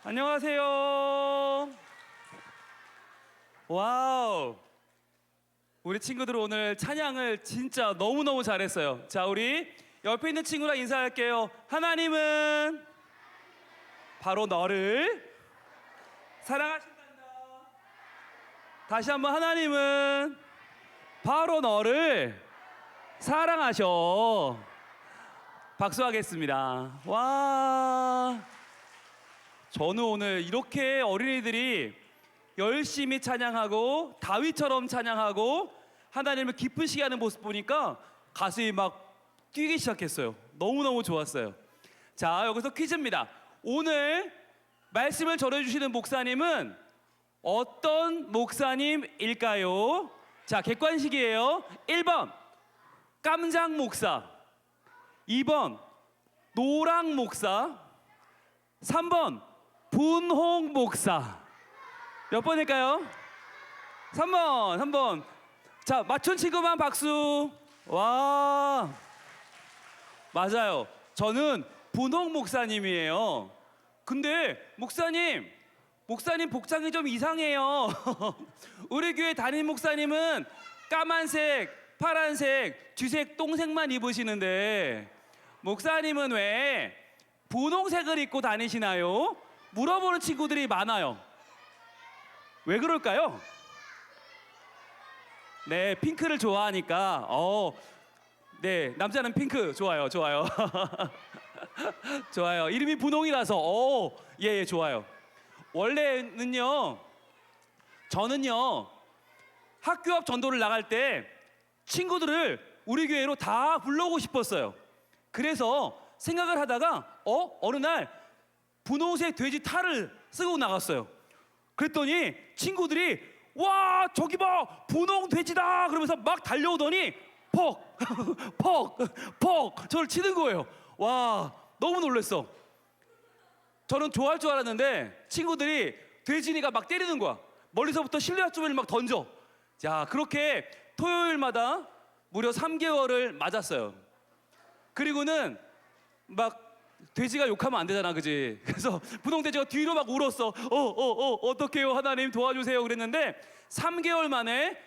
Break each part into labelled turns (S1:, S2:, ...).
S1: 안녕하세요. 와우. 우리 친구들 오늘 찬양을 진짜 너무너무 잘했어요. 자, 우리 옆에 있는 친구랑 인사할게요. 하나님은 바로 너를 사랑하신단다. 다시 한번, 하나님은 바로 너를 사랑하셔. 박수하겠습니다. 와. 저는 오늘 이렇게 어린이들이 열심히 찬양하고 다윗처럼 찬양하고 하나님을 기쁘시게 하는 모습 보니까 가슴이 막 뛰기 시작했어요. 너무너무 좋았어요. 자, 여기서 퀴즈입니다. 오늘 말씀을 전해주시는 목사님은 어떤 목사님일까요? 자, 객관식이에요. 1번 깜장 목사, 2번 노랑 목사, 3번 분홍 목사. 몇 번일까요? 3번. 자, 맞춘 친구만 박수. 와, 맞아요. 저는 분홍 목사님이에요. 근데 목사님 복장이 좀 이상해요. 우리 교회 담임 목사님은 까만색, 파란색, 쥐색, 똥색만 입으시는데 목사님은 왜 분홍색을 입고 다니시나요? 물어보는 친구들이 많아요. 왜 그럴까요? 네, 핑크를 좋아하니까. 네, 남자는 핑크 좋아요. 좋아요. 이름이 분홍이라서. 예, 좋아요. 원래는요, 저는요, 학교 앞 전도를 나갈 때 친구들을 우리 교회로 다 불러오고 싶었어요. 그래서 생각을 하다가 어느 날 분홍색 돼지 탈을 쓰고 나갔어요. 그랬더니 친구들이 와, 저기 봐, 분홍 돼지다 그러면서 막 달려오더니 퍽 저를 치는 거예요. 와, 너무 놀랐어. 저는 좋아할 줄 알았는데 친구들이 돼지니까 막 때리는 거야. 멀리서부터 실내화점을 막 던져. 자, 그렇게 토요일마다 무려 3개월을 맞았어요. 그리고는 막 돼지가 욕하면 안 되잖아, 그지? 그래서 분홍돼지가 뒤로 막 울었어. 어떡해요, 하나님 도와주세요 그랬는데 3개월 만에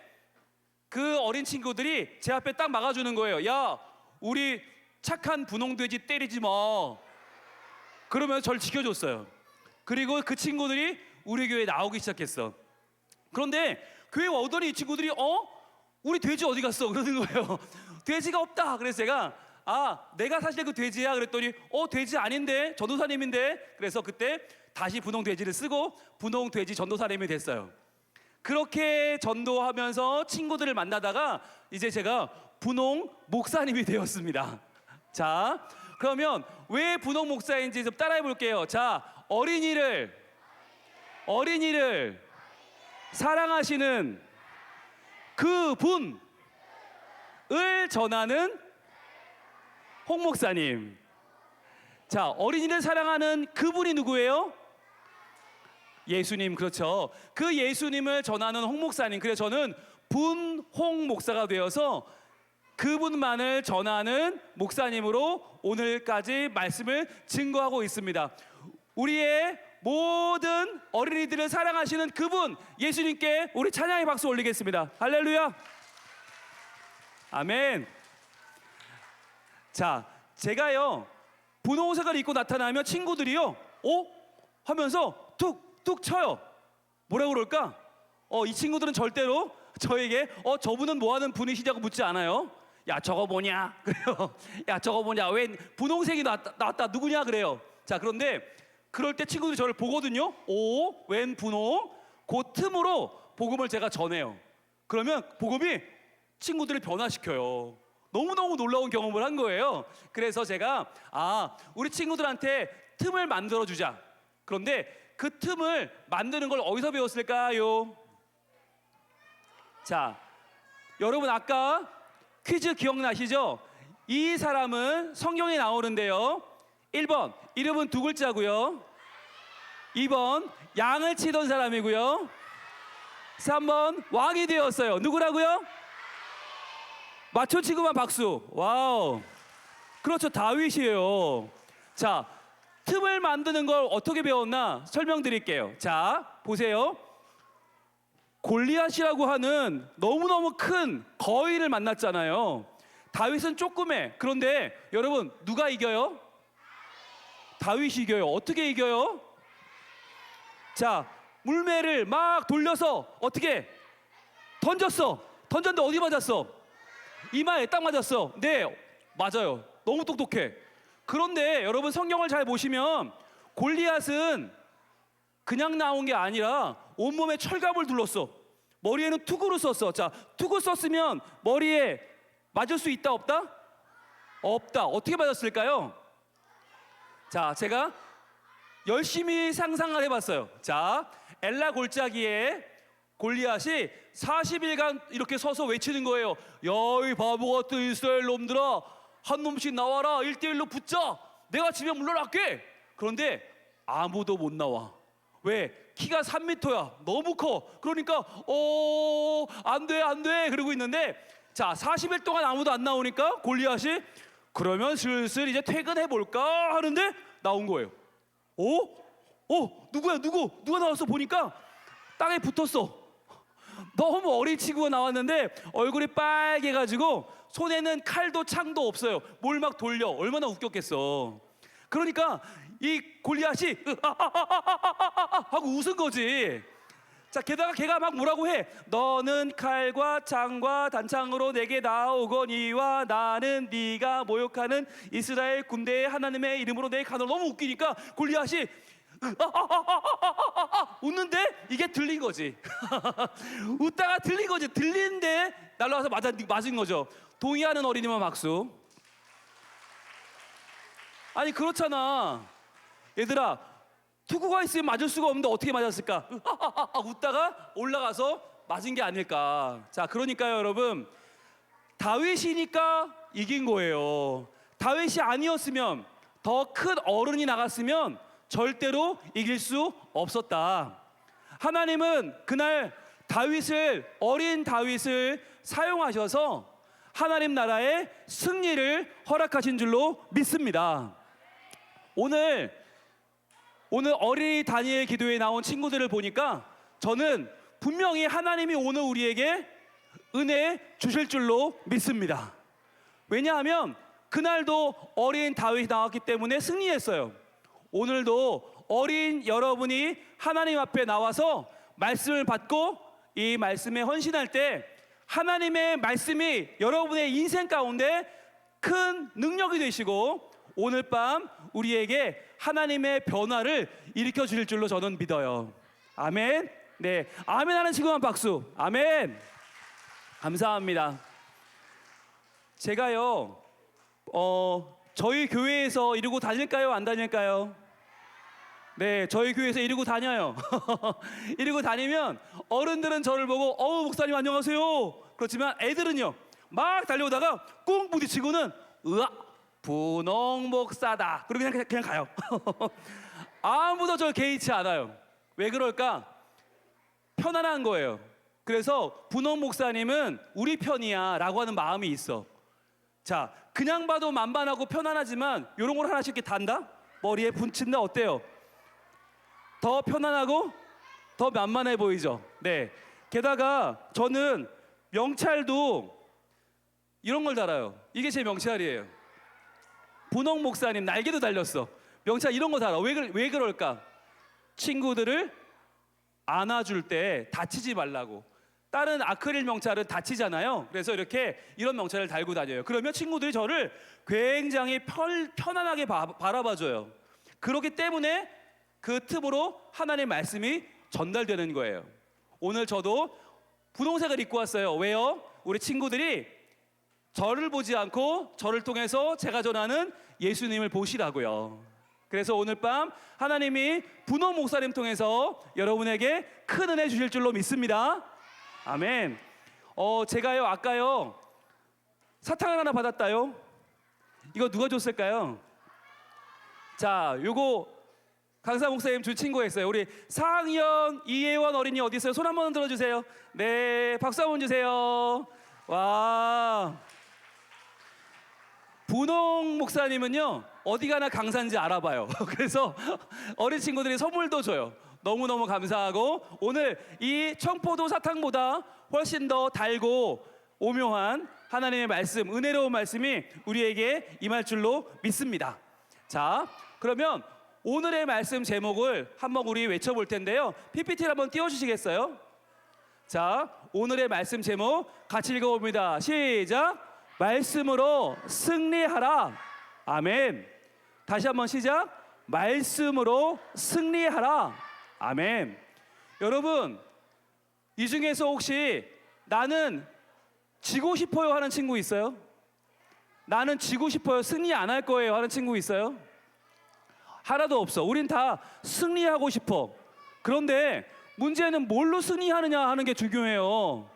S1: 그 어린 친구들이 제 앞에 딱 막아주는 거예요. 야, 우리 착한 분홍돼지 때리지 마. 그러면서 저를 지켜줬어요. 그리고 그 친구들이 우리 교회에 나오기 시작했어. 그런데 교회 오더니 이 친구들이 우리 돼지 어디 갔어? 그러는 거예요. 돼지가 없다. 그래서 제가 내가 사실 그 돼지야 그랬더니 돼지 아닌데 전도사님인데. 그래서 그때 다시 분홍 돼지를 쓰고 분홍 돼지 전도사님이 됐어요. 그렇게 전도하면서 친구들을 만나다가 이제 제가 분홍 목사님이 되었습니다. 자, 그러면 왜 분홍 목사인지 좀 따라해 볼게요. 자, 어린이를 사랑하시는 그 분을 전하는 홍 목사님. 자, 어린이를 사랑하는 그분이 누구예요? 예수님. 그렇죠. 그 예수님을 전하는 홍 목사님. 그래서 저는 분홍 목사가 되어서 그분만을 전하는 목사님으로 오늘까지 말씀을 증거하고 있습니다. 우리의 모든 어린이들을 사랑하시는 그분 예수님께 우리 찬양의 박수 올리겠습니다. 할렐루야. 아멘. 자, 제가요 분홍색을 입고 나타나면 친구들이요 하면서 툭툭 쳐요. 뭐라 그럴까? 이 친구들은 절대로 저에게 저분은 뭐하는 분이시냐고 묻지 않아요. 야, 저거 뭐냐? 그래요. 야, 저거 뭐냐? 웬 분홍색이 나왔다 누구냐? 그래요. 자, 그런데 그럴 때 친구들이 저를 보거든요. 웬 분홍? 그 틈으로 복음을 제가 전해요. 그러면 복음이 친구들을 변화시켜요. 너무너무 놀라운 경험을 한 거예요. 그래서 제가 우리 친구들한테 틈을 만들어주자. 그런데 그 틈을 만드는 걸 어디서 배웠을까요? 자, 여러분 아까 퀴즈 기억나시죠? 이 사람은 성경에 나오는데요. 1번 이름은 두 글자고요. 2번 양을 치던 사람이고요. 3번 왕이 되었어요. 누구라고요? 맞춰 친구만 박수. 와우. 그렇죠, 다윗이에요. 자, 틈을 만드는 걸 어떻게 배웠나 설명드릴게요. 자, 보세요. 골리앗이라고 하는 너무너무 큰 거인을 만났잖아요. 다윗은 조그매. 그런데 여러분, 누가 이겨요? 다윗이 이겨요. 어떻게 이겨요? 자, 물매를 막 돌려서 어떻게 던졌어. 던졌는데 어디 맞았어? 이마에 딱 맞았어. 네, 맞아요. 너무 똑똑해. 그런데 여러분, 성경을 잘 보시면 골리앗은 그냥 나온 게 아니라 온몸에 철갑을 둘렀어. 머리에는 투구를 썼어. 자, 투구 썼으면 머리에 맞을 수 있다 없다? 없다. 어떻게 맞았을까요? 자, 제가 열심히 상상을 해봤어요. 자, 엘라 골짜기에 골리앗이 40일간 이렇게 서서 외치는 거예요. 야, 이 바보 같은 이스라엘 놈들아, 한 놈씩 나와라. 1대1로 붙자. 내가 집에 물러날게. 그런데 아무도 못 나와. 왜? 키가 3m야. 너무 커. 그러니까 안 돼, 안 돼. 그러고 있는데, 자, 40일 동안 아무도 안 나오니까 골리앗이 그러면 슬슬 이제 퇴근해 볼까 하는데 나온 거예요. 누구야? 누가 나왔어? 보니까 땅에 붙었어. 너무 어린 친구가 나왔는데 얼굴이 빨개가지고 손에는 칼도 창도 없어요. 뭘 막 돌려. 얼마나 웃겼겠어. 그러니까 이 골리앗이 하고 웃은 거지. 자, 게다가 걔가 막 뭐라고 해. 너는 칼과 창과 단창으로 내게 나오거니와 나는 네가 모욕하는 이스라엘 군대의 하나님의 이름으로 내 가노. 너무 웃기니까 골리앗이 웃는데 이게 들린 거지. 웃다가 들린 거지. 들리는데 날라와서 맞은 거죠. 동의하는 어린이만 박수. 아니, 그렇잖아. 얘들아, 투구가 있으면 맞을 수가 없는데 어떻게 맞았을까? 웃다가 올라가서 맞은 게 아닐까. 자, 그러니까요, 여러분, 다윗이니까 이긴 거예요. 다윗이 아니었으면, 더 큰 어른이 나갔으면 절대로 이길 수 없었다. 하나님은 그날 어린 다윗을 사용하셔서 하나님 나라의 승리를 허락하신 줄로 믿습니다. 오늘 어린이 다니엘 기도에 나온 친구들을 보니까 저는 분명히 하나님이 오늘 우리에게 은혜 주실 줄로 믿습니다. 왜냐하면 그날도 어린 다윗이 나왔기 때문에 승리했어요. 오늘도 어린 여러분이 하나님 앞에 나와서 말씀을 받고 이 말씀에 헌신할 때 하나님의 말씀이 여러분의 인생 가운데 큰 능력이 되시고 오늘 밤 우리에게 하나님의 변화를 일으켜 주실 줄로 저는 믿어요. 아멘. 네, 아멘 하는 친구만 박수. 아멘. 감사합니다. 제가요, 저희 교회에서 이러고 다닐까요? 안 다닐까요? 네, 저희 교회에서 이러고 다녀요. 이러고 다니면 어른들은 저를 보고 목사님 안녕하세요. 그렇지만 애들은요, 막 달려오다가 꽁 부딪히고는 분홍 목사다. 그리고 그냥 가요. 아무도 저를 개의치 않아요. 왜 그럴까? 편안한 거예요. 그래서 분홍 목사님은 우리 편이야 라고 하는 마음이 있어. 자, 그냥 봐도 만만하고 편안하지만 이런 걸 하나씩 이렇게 단다? 머리에 붙인다? 어때요? 더 편안하고 더 만만해 보이죠? 네. 게다가 저는 명찰도 이런 걸 달아요. 이게 제 명찰이에요. 분홍 목사님 날개도 달렸어. 명찰 이런 거 달아. 왜 그럴까? 친구들을 안아줄 때 다치지 말라고. 다른 아크릴 명찰은 다치잖아요. 그래서 이런 명찰을 달고 다녀요. 그러면 친구들이 저를 굉장히 편안하게 바라봐줘요. 그렇기 때문에 그 틈으로 하나님의 말씀이 전달되는 거예요. 오늘 저도 분홍색을 입고 왔어요. 왜요? 우리 친구들이 저를 보지 않고 저를 통해서 제가 전하는 예수님을 보시라고요. 그래서 오늘 밤 하나님이 분홍 목사님 통해서 여러분에게 큰 은혜 주실 줄로 믿습니다. 아멘. 제가요, 아까요, 사탕을 하나 받았다요. 이거 누가 줬을까요? 자, 요거 강사 목사님 준 친구가 있어요. 우리 4학년 이혜원 어린이 어디 있어요? 손 한번 들어주세요. 네, 박수 한번 주세요. 와, 분홍 목사님은요 어디 가나 강사인지 알아봐요. 그래서 어린 친구들이 선물도 줘요. 너무너무 감사하고, 오늘 이 청포도 사탕보다 훨씬 더 달고 오묘한 하나님의 말씀, 은혜로운 말씀이 우리에게 임할 줄로 믿습니다. 자, 그러면 오늘의 말씀 제목을 한번 우리 외쳐볼 텐데요. PPT를 한번 띄워주시겠어요? 자, 오늘의 말씀 제목 같이 읽어봅니다. 시작. 말씀으로 승리하라. 아멘. 다시 한번 시작. 말씀으로 승리하라. 아멘. 여러분, 이 중에서 혹시 나는 지고 싶어요 하는 친구 있어요? 나는 지고 싶어요, 승리 안 할 거예요 하는 친구 있어요? 하나도 없어. 우린 다 승리하고 싶어. 그런데 문제는 뭘로 승리하느냐 하는 게 중요해요.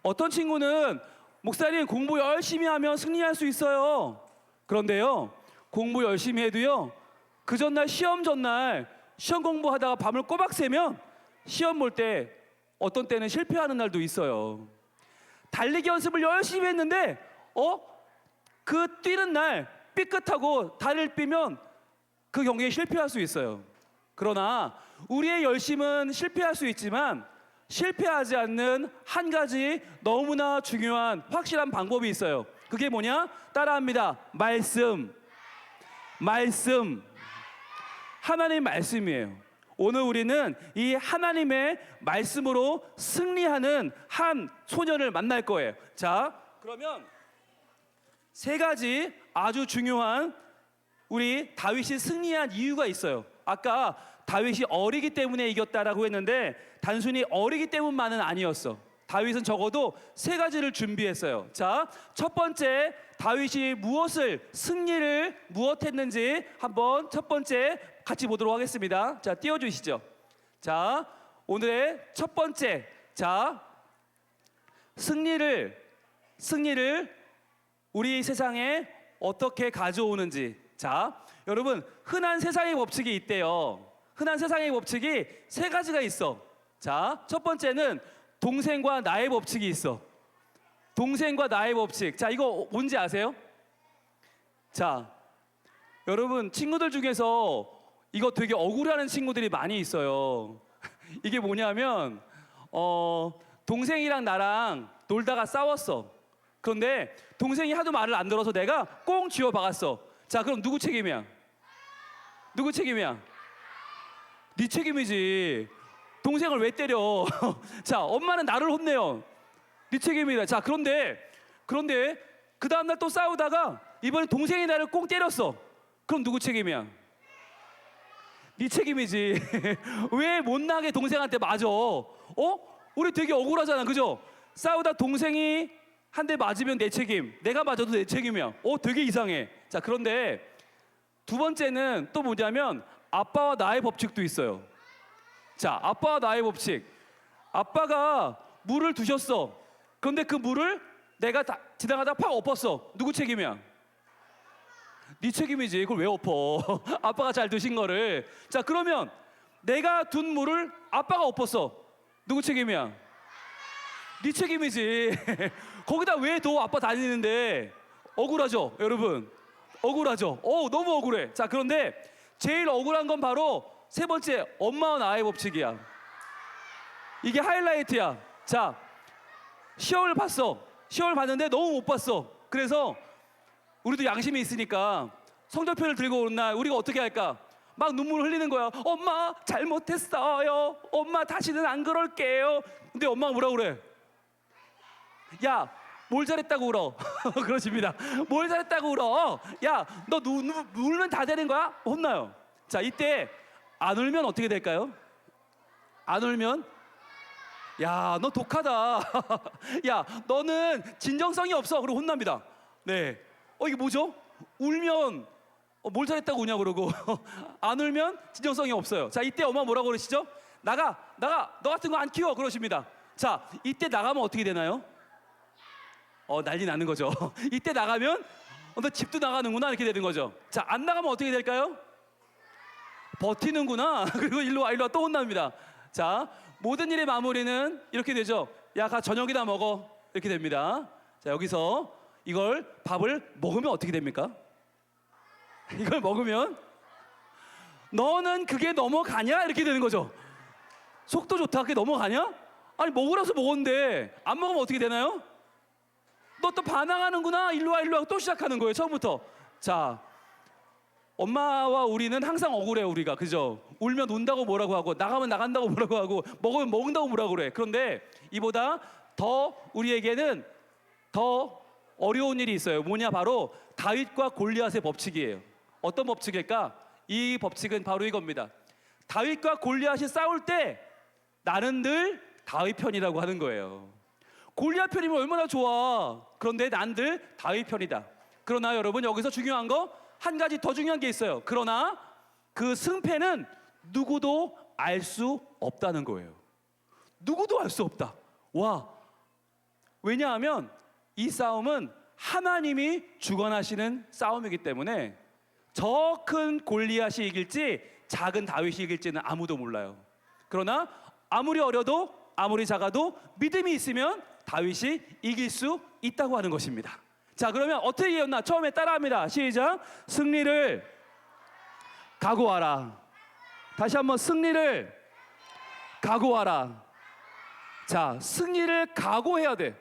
S1: 어떤 친구는 목사님 공부 열심히 하면 승리할 수 있어요. 그런데요, 공부 열심히 해도요, 그 전날 시험 전날 시험 공부하다가 밤을 꼬박 새면 시험 볼 때 어떤 때는 실패하는 날도 있어요. 달리기 연습을 열심히 했는데 그 뛰는 날 삐끗하고 다리를 삐면 그 경기에 실패할 수 있어요. 그러나 우리의 열심은 실패할 수 있지만 실패하지 않는 한 가지 너무나 중요한 확실한 방법이 있어요. 그게 뭐냐? 따라합니다. 말씀. 하나님 말씀이에요. 오늘 우리는 이 하나님의 말씀으로 승리하는 한 소년을 만날 거예요. 자, 그러면 세 가지 아주 중요한 우리 다윗이 승리한 이유가 있어요. 아까 다윗이 어리기 때문에 이겼다라고 했는데 단순히 어리기 때문만은 아니었어. 다윗은 적어도 세 가지를 준비했어요. 자, 첫 번째, 다윗이 승리를 무엇했는지 한번 첫 번째 같이 보도록 하겠습니다. 자, 띄워주시죠. 자, 오늘의 첫 번째, 자, 승리를 우리 세상에 어떻게 가져오는지. 자, 여러분, 흔한 세상의 법칙이 있대요. 흔한 세상의 법칙이 세 가지가 있어. 자, 첫 번째는 동생과 나의 법칙이 있어. 동생과 나의 법칙. 자, 이거 뭔지 아세요? 자, 여러분, 친구들 중에서 이거 되게 억울해하는 친구들이 많이 있어요. 이게 뭐냐면 동생이랑 나랑 놀다가 싸웠어. 그런데 동생이 하도 말을 안 들어서 내가 꽁 쥐어 박았어. 자, 그럼 누구 책임이야? 누구 책임이야? 네 책임이지. 동생을 왜 때려? 자, 엄마는 나를 혼내요. 네 책임이다. 자, 그런데 그 다음날 또 싸우다가 이번에 동생이 나를 꽁 때렸어. 그럼 누구 책임이야? 네 책임이지. 왜 못나게 동생한테 맞아? 우리 되게 억울하잖아, 그죠? 싸우다 동생이 한 대 맞으면 내 책임, 내가 맞아도 내 책임이야. 되게 이상해. 자, 그런데 두 번째는 또 뭐냐면 아빠와 나의 법칙도 있어요. 자, 아빠와 나의 법칙. 아빠가 물을 두셨어. 그런데 그 물을 내가 지나가다 팍 엎었어. 누구 책임이야? 네 책임이지. 그걸 왜 엎어? 아빠가 잘 두신 거를. 자, 그러면 내가 둔 물을 아빠가 엎었어. 누구 책임이야? 네 책임이지. 거기다 왜 둬? 아빠 다니는데. 억울하죠, 여러분? 억울하죠? 너무 억울해. 자, 그런데 제일 억울한 건 바로 세 번째, 엄마와 나의 법칙이야. 이게 하이라이트야. 자, 시험을 봤어. 시험을 봤는데 너무 못 봤어. 그래서 우리도 양심이 있으니까 성적표를 들고 오는 날 우리가 어떻게 할까? 막 눈물 흘리는 거야. 엄마, 잘못했어요. 엄마, 다시는 안 그럴게요. 근데 엄마가 뭐라 그래? 야, 뭘 잘했다고 울어? 그러십니다. 뭘 잘했다고 울어? 야, 너 울면 다 되는 거야? 혼나요. 자, 이때 안 울면 어떻게 될까요? 안 울면, 야, 너 독하다. 야, 너는 진정성이 없어. 그러고 혼납니다. 네. 이게 뭐죠? 울면 뭘 잘했다고 우냐 그러고 안 울면 진정성이 없어요. 자, 이때 엄마 뭐라고 그러시죠? 나가, 너 같은 거 안 키워 그러십니다. 자, 이때 나가면 어떻게 되나요? 난리 나는 거죠. 이때 나가면 너 집도 나가는구나 이렇게 되는 거죠. 자, 안 나가면 어떻게 될까요? 버티는구나. 그리고 일로 와 또 혼납니다. 자, 모든 일의 마무리는 이렇게 되죠. 야, 가 저녁이나 먹어. 이렇게 됩니다. 자, 여기서 이걸 밥을 먹으면 어떻게 됩니까? 이걸 먹으면 너는 그게 넘어가냐? 이렇게 되는 거죠. 속도 좋다, 그게 넘어가냐? 아니 먹으라서 먹었는데 안 먹으면 어떻게 되나요? 너 또 반항하는구나, 일로 와 일로 와, 또 시작하는 거예요, 처음부터. 자, 엄마와 우리는 항상 억울해요. 우리가, 그죠? 울면 운다고 뭐라고 하고, 나가면 나간다고 뭐라고 하고, 먹으면 먹는다고 뭐라고 그래. 그런데 이보다 더 우리에게는 더 어려운 일이 있어요. 뭐냐? 바로 다윗과 골리앗의 법칙이에요. 어떤 법칙일까? 이 법칙은 바로 이겁니다. 다윗과 골리앗이 싸울 때 나는 늘 다윗 편이라고 하는 거예요. 골리앗 편이면 얼마나 좋아. 그런데 난 늘 다윗 편이다. 그러나 여러분, 여기서 중요한 거 한 가지 더 중요한 게 있어요. 그러나 그 승패는 누구도 알 수 없다는 거예요. 누구도 알 수 없다. 와, 왜냐하면 이 싸움은 하나님이 주관하시는 싸움이기 때문에 저 큰 골리앗이 이길지 작은 다윗이 이길지는 아무도 몰라요. 그러나 아무리 어려도 아무리 작아도 믿음이 있으면 다윗이 이길 수 있다고 하는 것입니다. 자, 그러면 어떻게 이겼나? 처음에 따라합니다. 시작. 승리를 각오하라. 다시 한번, 승리를 각오하라. 자, 승리를 각오해야 돼.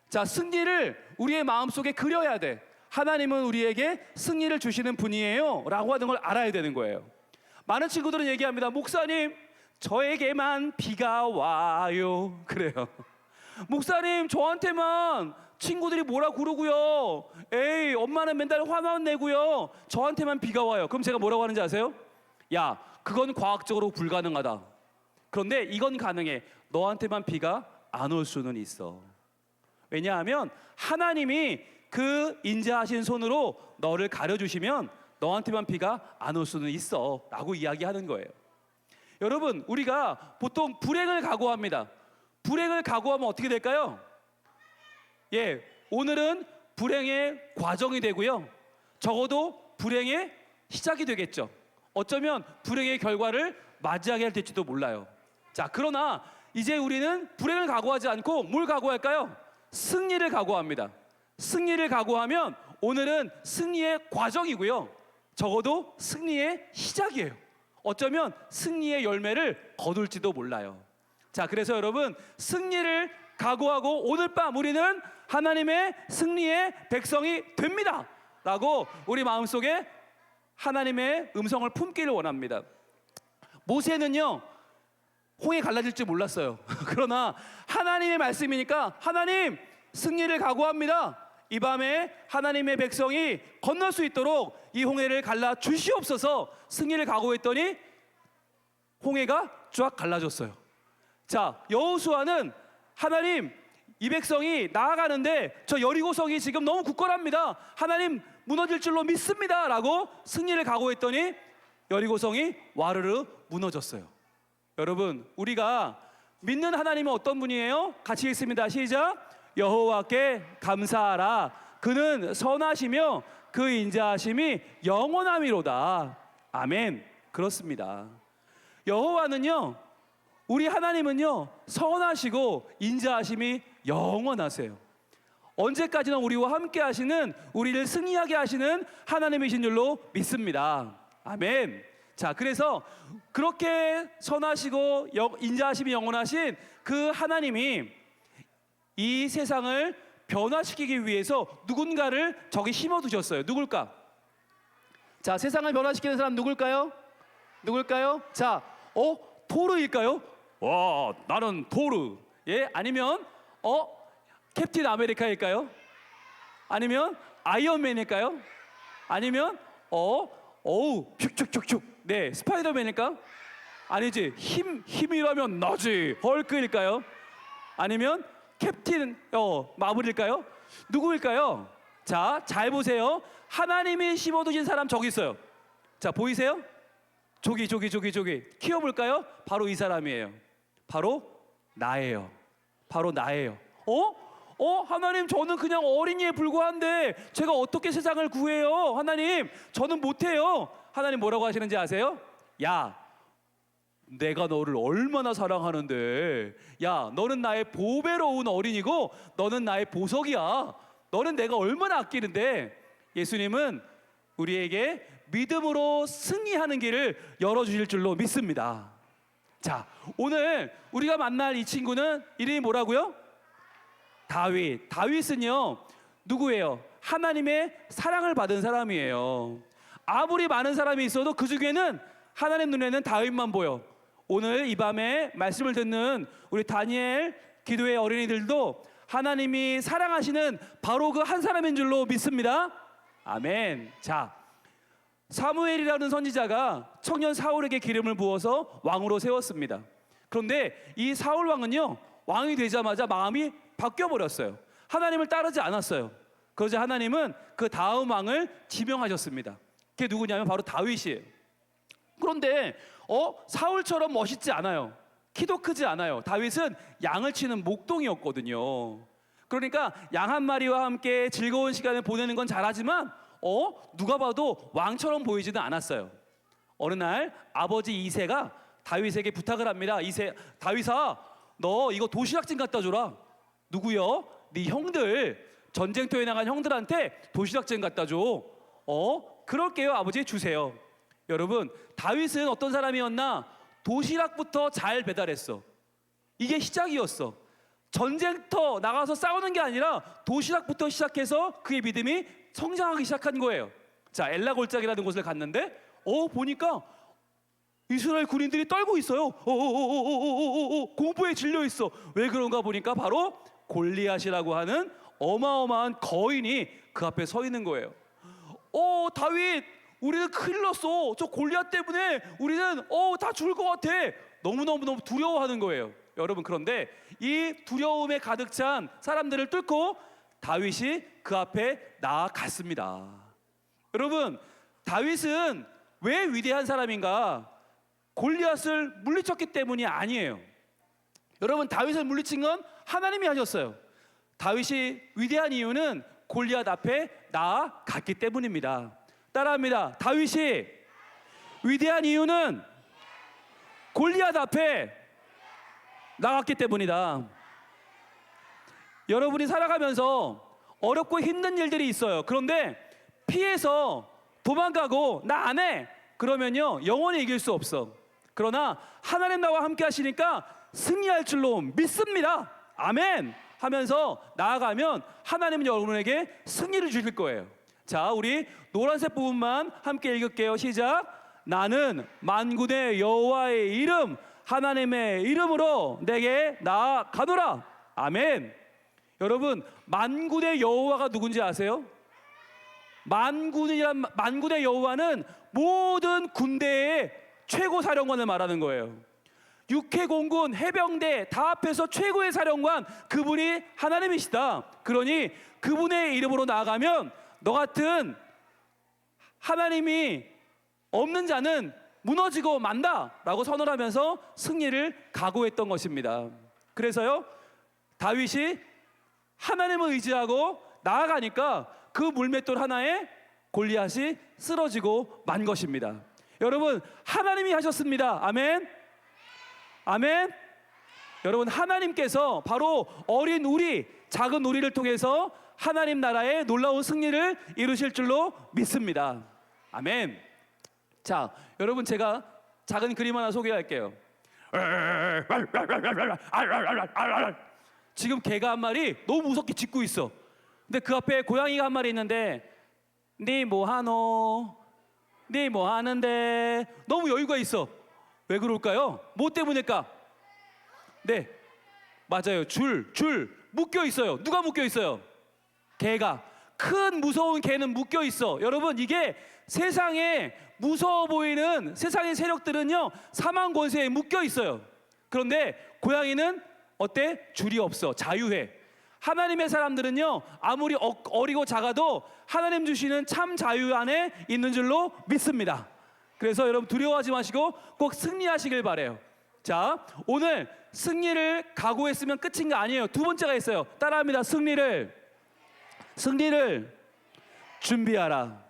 S1: 자, 승리를 우리의 마음속에 그려야 돼. 하나님은 우리에게 승리를 주시는 분이에요 라고 하는 걸 알아야 되는 거예요. 많은 친구들은 얘기합니다. 목사님, 저에게만 비가 와요. 그래요. 목사님, 저한테만 친구들이 뭐라 그러고요. 에이, 엄마는 맨날 화만 내고요. 저한테만 비가 와요. 그럼 제가 뭐라고 하는지 아세요? 야, 그건 과학적으로 불가능하다. 그런데 이건 가능해. 너한테만 비가 안 올 수는 있어. 왜냐하면 하나님이 그 인자하신 손으로 너를 가려주시면 너한테만 비가 안 올 수는 있어 라고 이야기하는 거예요. 여러분, 우리가 보통 불행을 각오합니다. 불행을 각오하면 어떻게 될까요? 예, 오늘은 불행의 과정이 되고요. 적어도 불행의 시작이 되겠죠. 어쩌면 불행의 결과를 맞이하게 될지도 몰라요. 자, 그러나 이제 우리는 불행을 각오하지 않고 뭘 각오할까요? 승리를 각오합니다. 승리를 각오하면 오늘은 승리의 과정이고요. 적어도 승리의 시작이에요. 어쩌면 승리의 열매를 거둘지도 몰라요. 자, 그래서 여러분, 승리를 각오하고 오늘 밤 우리는 하나님의 승리의 백성이 됩니다 라고 우리 마음속에 하나님의 음성을 품기를 원합니다. 모세는요, 홍해 갈라질 줄 몰랐어요. 그러나 하나님의 말씀이니까, 하나님, 승리를 각오합니다. 이 밤에 하나님의 백성이 건널 수 있도록 이 홍해를 갈라 주시옵소서. 승리를 각오했더니 홍해가 쫙 갈라졌어요. 자, 여호수아는 하나님, 이 백성이 나아가는데 저 여리고성이 지금 너무 굳건합니다. 하나님, 무너질 줄로 믿습니다 라고 승리를 각오했더니 여리고성이 와르르 무너졌어요. 여러분, 우리가 믿는 하나님은 어떤 분이에요? 같이 읽습니다. 시작. 여호와께 감사하라. 그는 선하시며 그 인자하심이 영원함이로다. 아멘. 그렇습니다. 여호와는요, 우리 하나님은요, 선하시고 인자하심이 영원하세요. 언제까지나 우리와 함께 하시는, 우리를 승리하게 하시는 하나님이신 줄로 믿습니다. 아멘. 자, 그래서 그렇게 선하시고 인자하심이 영원하신 그 하나님이 이 세상을 변화시키기 위해서 누군가를 저기 심어두셨어요. 누굴까? 자, 세상을 변화시키는 사람 누굴까요? 누굴까요? 자, 토르일까요? 와, 나는 토르. 예, 아니면 캡틴 아메리카일까요? 아니면 아이언맨일까요? 아니면 슉슉슉슉. 네, 스파이더맨일까? 아니지, 힘이라면 나지. 헐크일까요? 아니면 캡틴 마블일까요? 누구일까요? 자, 잘 보세요. 하나님이 심어두신 사람 저기 있어요. 자, 보이세요? 저기 키워볼까요? 바로 이 사람이에요. 바로 나예요. 바로 나예요. 하나님, 저는 그냥 어린이에 불과한데 제가 어떻게 세상을 구해요? 하나님, 저는 못해요. 하나님 뭐라고 하시는지 아세요? 야, 내가 너를 얼마나 사랑하는데, 야, 너는 나의 보배로운 어린이고 너는 나의 보석이야. 너는 내가 얼마나 아끼는데 예수님은 우리에게 믿음으로 승리하는 길을 열어주실 줄로 믿습니다. 자, 오늘 우리가 만날 이 친구는 이름이 뭐라고요? 다윗. 다윗은요, 누구예요? 하나님의 사랑을 받은 사람이에요. 아무리 많은 사람이 있어도 그 중에는 하나님 눈에는 다윗만 보여. 오늘 이 밤에 말씀을 듣는 우리 다니엘 기도의 어린이들도 하나님이 사랑하시는 바로 그 한 사람인 줄로 믿습니다. 아멘. 자, 사무엘이라는 선지자가 청년 사울에게 기름을 부어서 왕으로 세웠습니다. 그런데 이 사울 왕은요, 왕이 되자마자 마음이 바뀌어 버렸어요. 하나님을 따르지 않았어요. 그러자 하나님은 그 다음 왕을 지명하셨습니다. 그게 누구냐면 바로 다윗이에요. 그런데 사울처럼 멋있지 않아요. 키도 크지 않아요. 다윗은 양을 치는 목동이었거든요. 그러니까 양 한 마리와 함께 즐거운 시간을 보내는 건 잘하지만 누가 봐도 왕처럼 보이지는 않았어요. 어느 날 아버지 이새가 다윗에게 부탁을 합니다. 다윗아, 너 이거 도시락 좀 갖다 줘라. 누구요? 네 형들, 전쟁터에 나간 형들한테 도시락 좀 갖다 줘. 그럴게요. 아버지, 주세요. 여러분, 다윗은 어떤 사람이었나? 도시락부터 잘 배달했어. 이게 시작이었어. 전쟁터 나가서 싸우는 게 아니라 도시락부터 시작해서 그의 믿음이 성장하기 시작한 거예요. 자, 엘라 골짜기라는 곳을 갔는데 보니까 이스라엘 군인들이 떨고 있어요. 공포에 질려 있어. 왜 그런가 보니까 바로 골리앗이라고 하는 어마어마한 거인이 그 앞에 서 있는 거예요. 다윗, 우리는 큰일 났어. 저 골리앗 때문에 우리는 다 죽을 것 같아. 너무 두려워하는 거예요. 여러분, 그런데 이 두려움에 가득 찬 사람들을 뚫고 다윗이 그 앞에 나아갔습니다. 여러분, 다윗은 왜 위대한 사람인가? 골리앗을 물리쳤기 때문이 아니에요. 여러분, 다윗을 물리친 건 하나님이 하셨어요. 다윗이 위대한 이유는 골리앗 앞에 나아갔기 때문입니다. 따라합니다. 다윗이 위대한 이유는 골리앗 앞에 나갔기 때문이다. 여러분이 살아가면서 어렵고 힘든 일들이 있어요. 그런데 피해서 도망가고 나 안 해, 그러면요 영원히 이길 수 없어. 그러나 하나님 나와 함께 하시니까 승리할 줄로 믿습니다. 아멘 하면서 나아가면 하나님은 여러분에게 승리를 주실 거예요. 자, 우리 노란색 부분만 함께 읽을게요. 시작. 나는 만군의 여호와의 이름, 하나님의 이름으로 내게 나아가노라. 아멘. 여러분, 만군의 여호와가 누군지 아세요? 만군의 여호와는 모든 군대의 최고 사령관을 말하는 거예요. 육해공군, 해병대 다 합해서 최고의 사령관, 그분이 하나님이시다. 그러니 그분의 이름으로 나아가면 너 같은 하나님이 없는 자는 무너지고 만다라고 선언하면서 승리를 각오했던 것입니다. 그래서요, 다윗이 하나님을 의지하고 나아가니까 그 물맷돌 하나에 골리앗이 쓰러지고 만 것입니다. 여러분, 하나님이 하셨습니다. 아멘. 아멘. 여러분, 하나님께서 바로 어린 우리, 작은 우리를 통해서 하나님 나라의 놀라운 승리를 이루실 줄로 믿습니다. 아멘. 자, 여러분, 제가 작은 그림 하나 소개할게요. 지금 개가 한 마리 너무 무섭게 짖고 있어. 근데 그 앞에 고양이가 한 마리 있는데 네 뭐하노? 네 뭐하는데? 너무 여유가 있어. 왜 그럴까요? 뭐 때문일까? 네, 맞아요. 줄 묶여 있어요. 누가 묶여 있어요? 개가. 큰 무서운 개는 묶여 있어. 여러분, 이게 세상에 무서워 보이는 세상의 세력들은요, 사망 권세에 묶여 있어요. 그런데 고양이는 어때? 줄이 없어. 자유해. 하나님의 사람들은요, 아무리 어리고 작아도 하나님 주시는 참 자유 안에 있는 줄로 믿습니다. 그래서 여러분, 두려워하지 마시고 꼭 승리하시길 바래요. 자, 오늘 승리를 각오했으면 끝인 거 아니에요. 두 번째가 있어요. 따라합니다. 승리를 준비하라.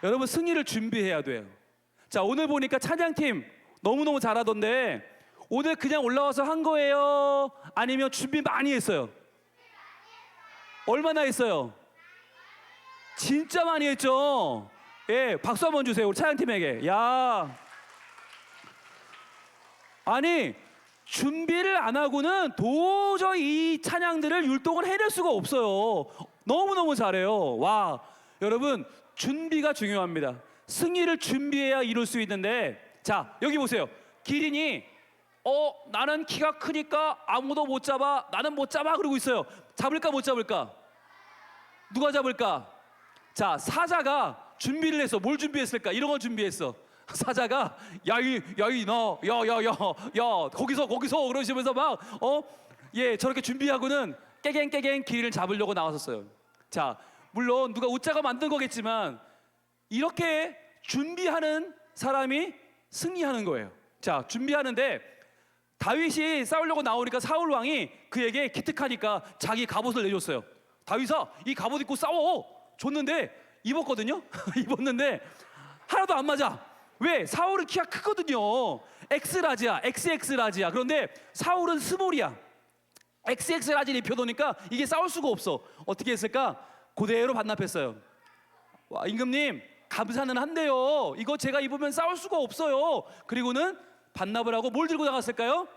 S1: 여러분, 승리를 준비해야 돼요. 자, 오늘 보니까 찬양팀 너무너무 잘하던데 오늘 그냥 올라와서 한 거예요? 아니면 준비 많이 했어요? 얼마나 했어요? 진짜 많이 했죠. 예, 박수 한번 주세요. 우리 찬양팀에게. 야, 아니 준비를 안 하고는 도저히 이 찬양들을 율동을 해낼 수가 없어요. 너무너무 잘해요. 와, 여러분 준비가 중요합니다. 승리를 준비해야 이룰 수 있는데, 자 여기 보세요. 기린이 나는 키가 크니까 아무도 못 잡아, 나는 못 잡아 그러고 있어요. 잡을까 못 잡을까? 누가 잡을까? 자, 사자가 준비를 했어. 뭘 준비했을까? 이런 걸 준비했어. 사자가 야이 너 거기서 그러시면서 막 예, 저렇게 준비하고는 깨갱 기린을 잡으려고 나왔었어요. 자, 물론 누가 웃자가 만든 거겠지만 이렇게 준비하는 사람이 승리하는 거예요. 자, 준비하는데 다윗이 싸우려고 나오니까 사울 왕이 그에게 기특하니까 자기 갑옷을 내줬어요. 다윗아, 이 갑옷 입고 싸워. 줬는데 입었거든요. 입었는데 하나도 안 맞아. 왜? 사울은 키가 크거든요. X라지야, XX라지야. 그런데 사울은 스몰이야. XX라지를 입혀놓으니까 이게 싸울 수가 없어. 어떻게 했을까? 그대로 반납했어요. 와, 임금님 감사는 한데요, 이거 제가 입으면 싸울 수가 없어요. 그리고는 반납을 하고 뭘 들고 나갔을까요?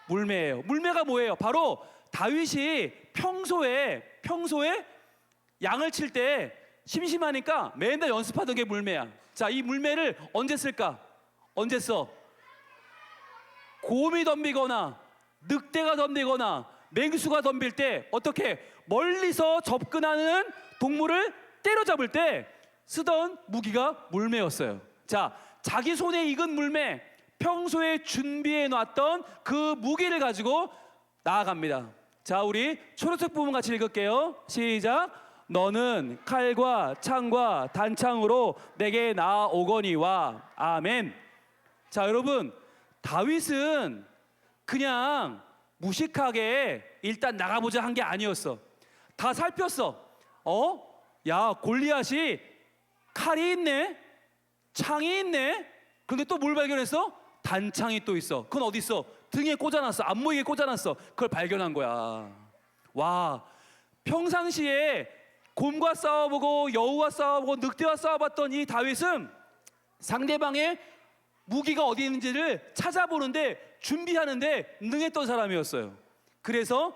S1: 물매예요. 물매가 뭐예요? 바로 다윗이 평소에 양을 칠 때 심심하니까 맨날 연습하던 게 물매야. 자, 이 물매를 언제 쓸까? 언제 써? 곰이 덤비거나 늑대가 덤비거나 맹수가 덤빌 때 어떻게 멀리서 접근하는 동물을 때려잡을 때 쓰던 무기가 물매였어요. 자, 자기 손에 익은 물매, 평소에 준비해 놨던 그 무기를 가지고 나아갑니다. 자, 우리 초록색 부분 같이 읽을게요. 시작. 너는 칼과 창과 단창으로 내게 나아오거니와. 아멘. 자, 여러분, 다윗은 그냥 무식하게 일단 나가보자 한 게 아니었어. 다 살폈어. 야, 골리앗이 칼이 있네, 창이 있네. 그런데 또 뭘 발견했어? 단창이 또 있어. 그건 어디 있어? 등에 꽂아놨어. 안 보이게 꽂아놨어. 그걸 발견한 거야. 와, 평상시에 곰과 싸워보고 여우와 싸워보고 늑대와 싸워봤던 이 다윗은 상대방의 무기가 어디 있는지를 찾아보는데, 준비하는데 능했던 사람이었어요. 그래서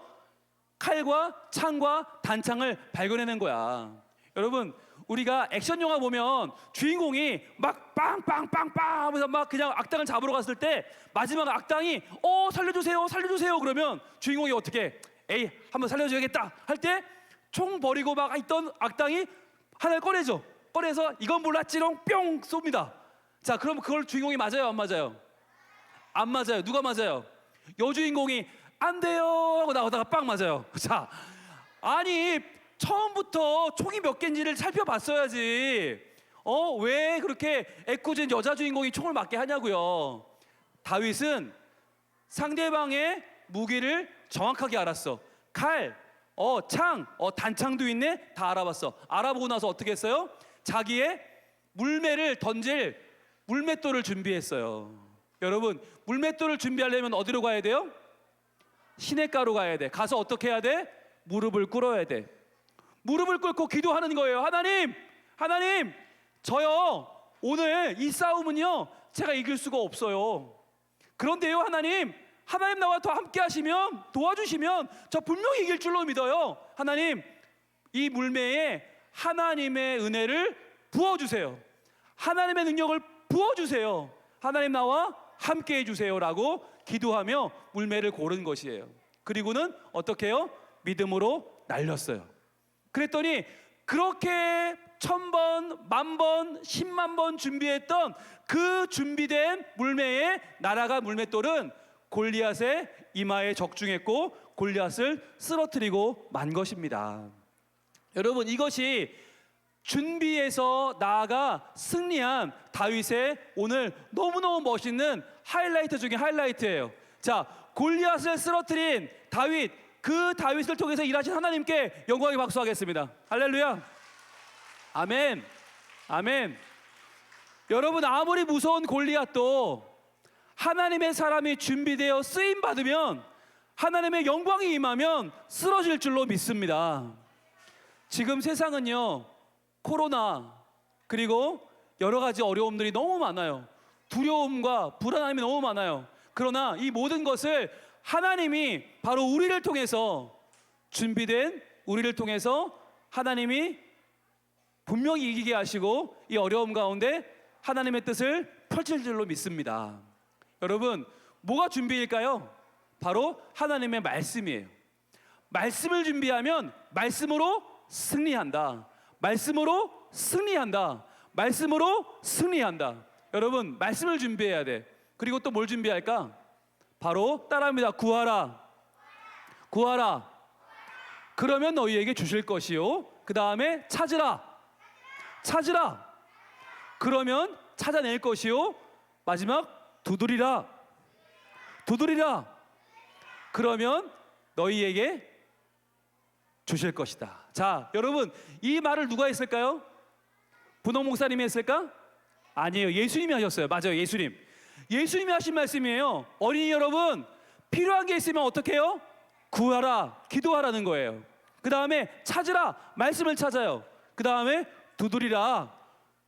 S1: 칼과 창과 단창을 발견해낸 거야. 여러분, 우리가 액션 영화 보면 주인공이 막 빵빵빵빵 하면서 막 그냥 악당을 잡으러 갔을 때 마지막 악당이 살려주세요 그러면 주인공이 어떻게, 에이 한번 살려줘야겠다 할 때 총 버리고 막 있던 악당이 하나를 꺼내서 이건 몰랐지롱 뿅 쏩니다. 자, 그럼 그걸 주인공이 맞아요, 안 맞아요? 안 맞아요. 누가 맞아요? 여주인공이 안 돼요 하고 나오다가 빵 맞아요. 자, 아니 처음부터 총이 몇 개인지를 살펴봤어야지. 왜 그렇게 애꿎은 여자 주인공이 총을 맞게 하냐고요. 다윗은 상대방의 무기를 정확하게 알았어. 칼, 창, 단창도 있네. 다 알아봤어. 알아보고 나서 어떻게 했어요? 자기의 물매를 던질 물맷돌을 준비했어요. 여러분, 물맷돌을 준비하려면 어디로 가야 돼요? 시냇가로 가야 돼. 가서 어떻게 해야 돼? 무릎을 꿇어야 돼. 무릎을 꿇고 기도하는 거예요. 하나님, 저요 오늘 이 싸움은요 제가 이길 수가 없어요. 그런데요 하나님 나와 더 함께 하시면, 도와주시면 저 분명히 이길 줄로 믿어요. 하나님, 이 물매에 하나님의 은혜를 부어주세요. 하나님의 능력을 부어주세요. 하나님 나와 함께 해주세요 라고 기도하며 물매를 고른 것이에요. 그리고는 어떻게 해요? 믿음으로 날렸어요. 그랬더니 그렇게 1000번, 10,000번, 10만 번 준비했던 그 준비된 물매에 날아간 물맷돌은 골리앗의 이마에 적중했고 골리앗을 쓰러뜨리고 만 것입니다. 여러분, 이것이 준비해서 나아가 승리한 다윗의 오늘 너무너무 멋있는 하이라이트 중에 하이라이트예요. 자, 골리앗을 쓰러뜨린 다윗, 그 다윗을 통해서 일하신 하나님께 영광의 박수하겠습니다. 할렐루야. 아멘. 아멘. 여러분, 아무리 무서운 골리앗도 하나님의 사람이 준비되어 쓰임 받으면 하나님의 영광이 임하면 쓰러질 줄로 믿습니다. 지금 세상은요, 코로나 그리고 여러 가지 어려움들이 너무 많아요. 두려움과 불안함이 너무 많아요. 그러나 이 모든 것을 하나님이 바로 우리를 통해서 준비된 우리를 통해서 하나님이 분명히 이기게 하시고 이 어려움 가운데 하나님의 뜻을 펼칠 줄로 믿습니다. 여러분, 뭐가 준비일까요? 바로 하나님의 말씀이에요. 말씀을 준비하면 말씀으로 승리한다. 말씀으로 승리한다. 말씀으로 승리한다. 여러분, 말씀을 준비해야 돼. 그리고 또 뭘 준비할까? 바로 따라합니다. 구하라. 구하라. 그러면 너희에게 주실 것이요. 그 다음에 찾으라. 찾으라. 그러면 찾아낼 것이요. 마지막 두드리라. 두드리라. 그러면 너희에게 주실 것이다. 자, 여러분, 이 말을 누가 했을까요? 분홍 목사님이 했을까? 아니에요. 예수님이 하셨어요. 맞아요. 예수님. 예수님이 하신 말씀이에요. 어린이 여러분, 필요한 게 있으면 어떻게 해요? 구하라. 기도하라는 거예요. 그 다음에 찾으라. 말씀을 찾아요. 그 다음에 두드리라.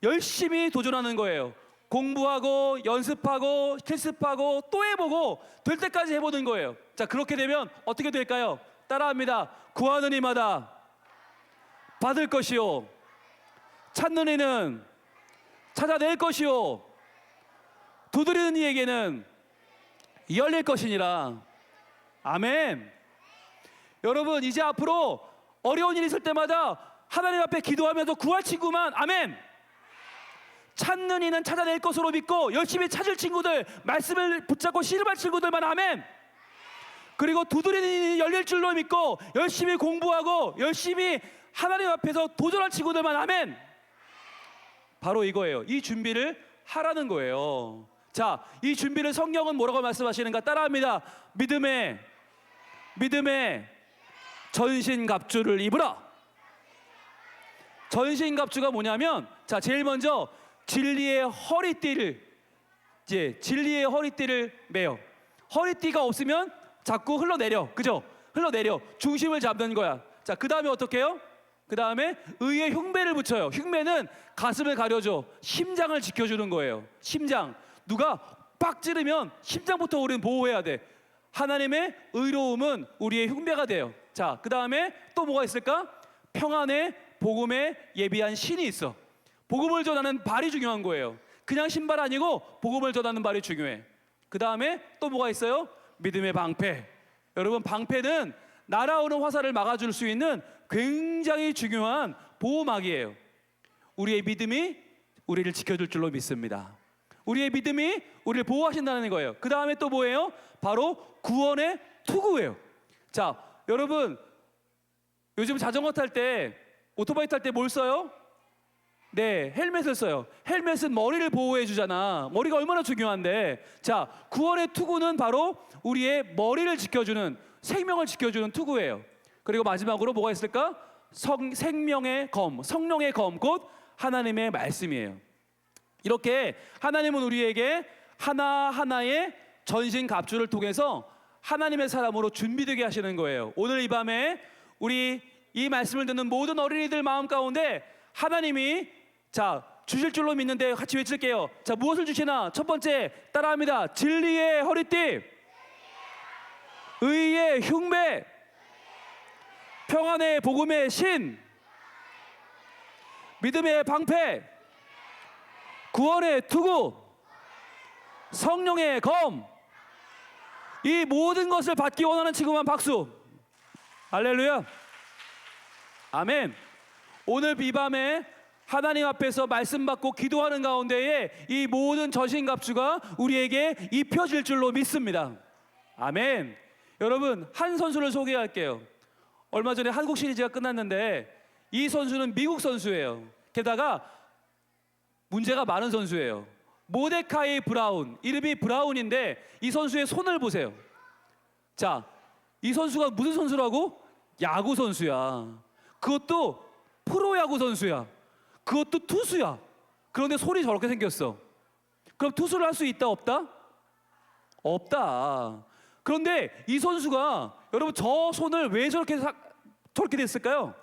S1: 열심히 도전하는 거예요. 공부하고 연습하고 실습하고 또 해보고 될 때까지 해보는 거예요. 자, 그렇게 되면 어떻게 될까요? 따라합니다. 구하는 이마다 받을 것이요, 찾는 이는 찾아낼 것이요, 두드리는 이에게는 열릴 것이니라. 아멘. 여러분, 이제 앞으로 어려운 일이 있을 때마다 하나님 앞에 기도하면서 구할 친구만 아멘. 찾는 이는 찾아낼 것으로 믿고 열심히 찾을 친구들, 말씀을 붙잡고 씨름할 친구들만 아멘. 그리고 두드리는 이는 열릴 줄로 믿고 열심히 공부하고 열심히 하나님 앞에서 도전할 친구들만 아멘. 바로 이거예요. 이 준비를 하라는 거예요. 자, 이 준비를 성경은 뭐라고 말씀하시는가? 따라합니다. 믿음의 전신갑주를 입으라. 전신갑주가 뭐냐면, 자, 제일 먼저 진리의 허리띠를 매요. 허리띠가 없으면 자꾸 흘러내려. 그죠? 흘러내려. 중심을 잡는 거야. 자, 그 다음에 어떻게 해요? 그 다음에 의의 흉배를 붙여요. 흉배는 가슴을 가려줘. 심장을 지켜주는 거예요. 심장. 누가 빡 찌르면 심장부터 우리는 보호해야 돼. 하나님의 의로움은 우리의 흉배가 돼요. 자, 그 다음에 또 뭐가 있을까? 평안의 복음에 예비한 신이 있어. 복음을 전하는 발이 중요한 거예요. 그냥 신발 아니고 복음을 전하는 발이 중요해. 그 다음에 또 뭐가 있어요? 믿음의 방패. 여러분, 방패는 날아오는 화살을 막아줄 수 있는 굉장히 중요한 보호막이에요. 우리의 믿음이 우리를 지켜줄 줄로 믿습니다. 우리의 믿음이 우리를 보호하신다는 거예요. 그 다음에 또 뭐예요? 바로 구원의 투구예요. 자, 여러분, 요즘 자전거 탈 때, 오토바이 탈 때 뭘 써요? 네, 헬멧을 써요. 헬멧은 머리를 보호해 주잖아. 머리가 얼마나 중요한데. 자, 구원의 투구는 바로 우리의 머리를 지켜주는, 생명을 지켜주는 투구예요. 그리고 마지막으로 뭐가 있을까? 생명의 검, 성령의 검, 곧 하나님의 말씀이에요. 이렇게 하나님은 우리에게 하나하나의 전신갑주를 통해서 하나님의 사람으로 준비되게 하시는 거예요. 오늘 이 밤에 우리 이 말씀을 듣는 모든 어린이들 마음 가운데 하나님이 주실 줄로 믿는데 같이 외칠게요. 자, 무엇을 주시나? 첫 번째, 따라합니다. 진리의 허리띠, 의의 흉배, 평안의 복음의 신, 믿음의 방패, 구원의 투구, 성령의 검. 이 모든 것을 받기 원하는 친구만 박수. 할렐루야. 아멘. 오늘 이 밤에 하나님 앞에서 말씀 받고 기도하는 가운데에 이 모든 전신갑주가 우리에게 입혀질 줄로 믿습니다. 아멘. 여러분, 한 선수를 소개할게요. 얼마 전에 한국 시리즈가 끝났는데 이 선수는 미국 선수예요. 게다가 문제가 많은 선수예요. 모데카이 브라운, 이름이 브라운인데 이 선수의 손을 보세요. 자, 이 선수가 무슨 선수라고? 야구 선수야. 그것도 프로야구 선수야. 그것도 투수야. 그런데 손이 저렇게 생겼어. 그럼 투수를 할 수 있다 없다? 없다. 그런데 이 선수가 여러분 저 손을 왜 저렇게 됐을까요?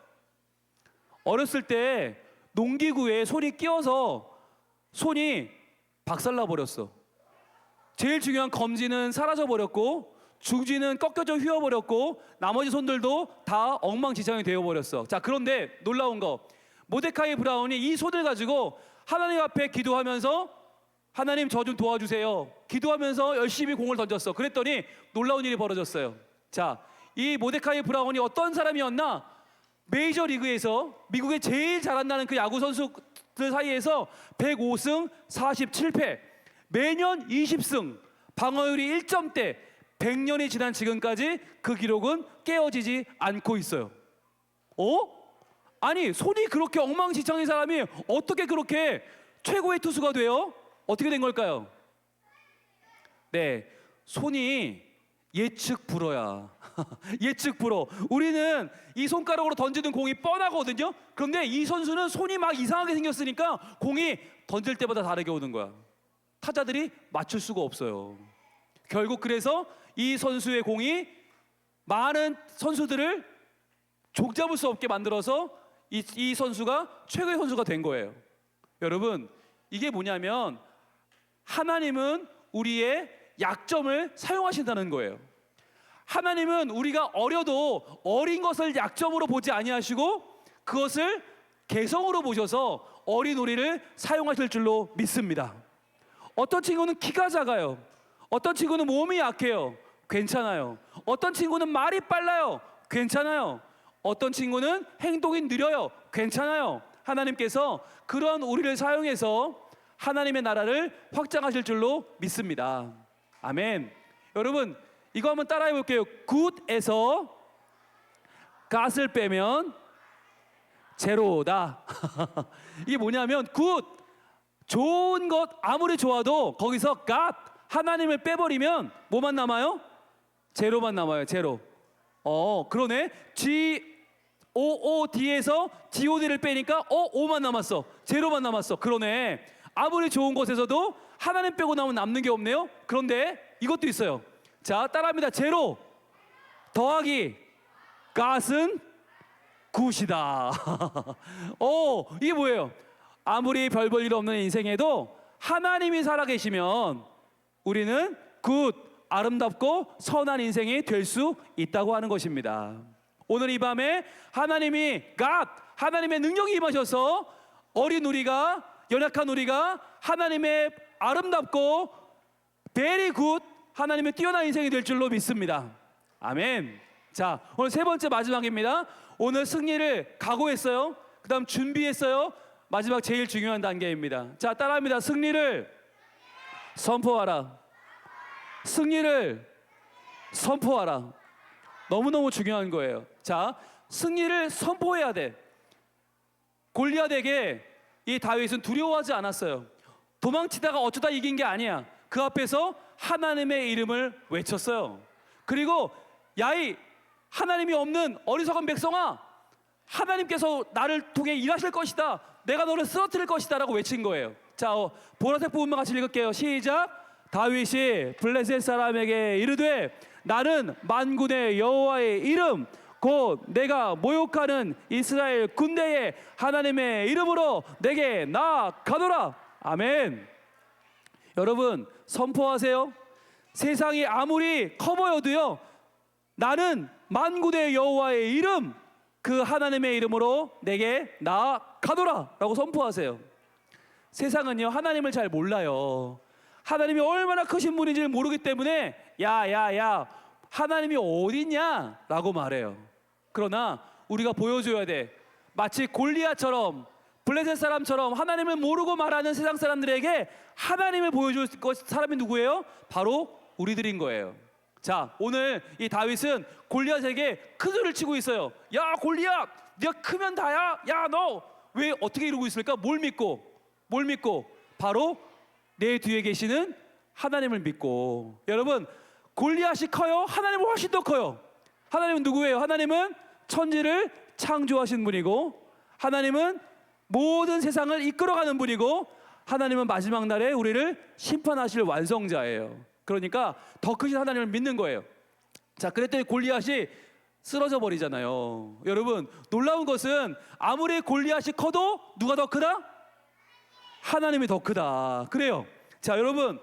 S1: 어렸을 때 농기구에 손이 끼어서 손이 박살나 버렸어. 제일 중요한 검지는 사라져 버렸고 중지는 꺾여져 휘어버렸고 나머지 손들도 다 엉망진창이 되어버렸어. 자, 그런데 놀라운 거, 모데카이 브라운이 이 손을 가지고 하나님 앞에 기도하면서 하나님 저 좀 도와주세요 기도하면서 열심히 공을 던졌어. 그랬더니 놀라운 일이 벌어졌어요. 자, 이 모데카이 브라운이 어떤 사람이었나? 메이저리그에서 미국의 제일 잘한다는 그 야구 선수들 사이에서 105승 47패, 매년 20승, 방어율이 1점대, 100년이 지난 지금까지 그 기록은 깨어지지 않고 있어요. 아니, 손이 그렇게 엉망진창인 사람이 어떻게 그렇게 최고의 투수가 돼요? 어떻게 된 걸까요? 네, 손이 예측 불허야. 예측 불허. 우리는 이 손가락으로 던지는 공이 뻔하거든요. 그런데 이 선수는 손이 막 이상하게 생겼으니까 공이 던질 때마다 다르게 오는 거야. 타자들이 맞출 수가 없어요. 결국 그래서 이 선수의 공이 많은 선수들을 족잡을 수 없게 만들어서 이 선수가 최고의 선수가 된 거예요. 여러분, 이게 뭐냐면 하나님은 우리의 약점을 사용하신다는 거예요. 하나님은 우리가 어려도 어린 것을 약점으로 보지 아니하시고 그것을 개성으로 보셔서 어린 우리를 사용하실 줄로 믿습니다. 어떤 친구는 키가 작아요. 어떤 친구는 몸이 약해요. 괜찮아요. 어떤 친구는 말이 빨라요. 괜찮아요. 어떤 친구는 행동이 느려요. 괜찮아요. 하나님께서 그런 우리를 사용해서 하나님의 나라를 확장하실 줄로 믿습니다. 아멘. 여러분, 이거 한번 따라해 볼게요. 굿에서 갓을 빼면 제로다. 이게 뭐냐면 굿, 좋은 것 아무리 좋아도 거기서 갓, 하나님을 빼버리면 뭐만 남아요? 제로만 남아요. 제로. 그러네. God에서 God를 빼니까 O만 남았어. 제로만 남았어. 그러네. 아무리 좋은 곳에서도 하나님 빼고 나면 남는 게 없네요. 그런데 이것도 있어요. 자, 따라합니다. 제로 더하기 갓은 굿이다. 이게 뭐예요? 아무리 별 볼 일 없는 인생에도 하나님이 살아계시면 우리는 굿, 아름답고 선한 인생이 될 수 있다고 하는 것입니다. 오늘 이 밤에 하나님이 하나님의 능력이 임하셔서 어린 우리가, 연약한 우리가 하나님의 아름답고 very good, 하나님의 뛰어난 인생이 될 줄로 믿습니다. 아멘. 자, 오늘 세 번째 마지막입니다. 오늘 승리를 각오했어요. 그 다음 준비했어요. 마지막 제일 중요한 단계입니다. 자, 따라합니다. 승리를 선포하라. 승리를 선포하라. 너무너무 중요한 거예요. 자, 승리를 선포해야 돼. 골리앗에게 이 다윗은 두려워하지 않았어요. 도망치다가 어쩌다 이긴 게 아니야. 그 앞에서 하나님의 이름을 외쳤어요. 그리고 야이, 하나님이 없는 어리석은 백성아, 하나님께서 나를 통해 일하실 것이다. 내가 너를 쓰러뜨릴 것이다 라고 외친 거예요. 자, 보라색 부분만 같이 읽을게요. 시작. 다윗이 블레셋 사람에게 이르되 나는 만군의 여호와의 이름 곧 내가 모욕하는 이스라엘 군대의 하나님의 이름으로 내게 나아가노라. 아멘. 여러분, 선포하세요. 세상이 아무리 커 보여도요, 나는 만군의 여호와의 이름, 그 하나님의 이름으로 내게 나아가노라 라고 선포하세요. 세상은요, 하나님을 잘 몰라요. 하나님이 얼마나 크신 분인지를 모르기 때문에 야 하나님이 어딨냐 라고 말해요. 그러나 우리가 보여줘야 돼. 마치 골리앗처럼, 블레셋 사람처럼 하나님을 모르고 말하는 세상 사람들에게 하나님을 보여줄 사람이 누구예요? 바로 우리들인 거예요. 자, 오늘 이 다윗은 골리앗에게 큰 소리를 치고 있어요. 야, 골리앗, 네가 크면 다야. 야, 너 왜 어떻게 이러고 있을까? 뭘 믿고? 바로 내 뒤에 계시는 하나님을 믿고. 여러분, 골리앗이 커요? 하나님은 훨씬 더 커요. 하나님은 누구예요? 하나님은 천지를 창조하신 분이고, 하나님은 모든 세상을 이끌어가는 분이고, 하나님은 마지막 날에 우리를 심판하실 완성자예요. 그러니까 더 크신 하나님을 믿는 거예요. 자, 그랬더니 골리앗이 쓰러져 버리잖아요. 여러분, 놀라운 것은 아무리 골리앗이 커도 누가 더 크다? 하나님이 더 크다. 그래요. 자, 여러분,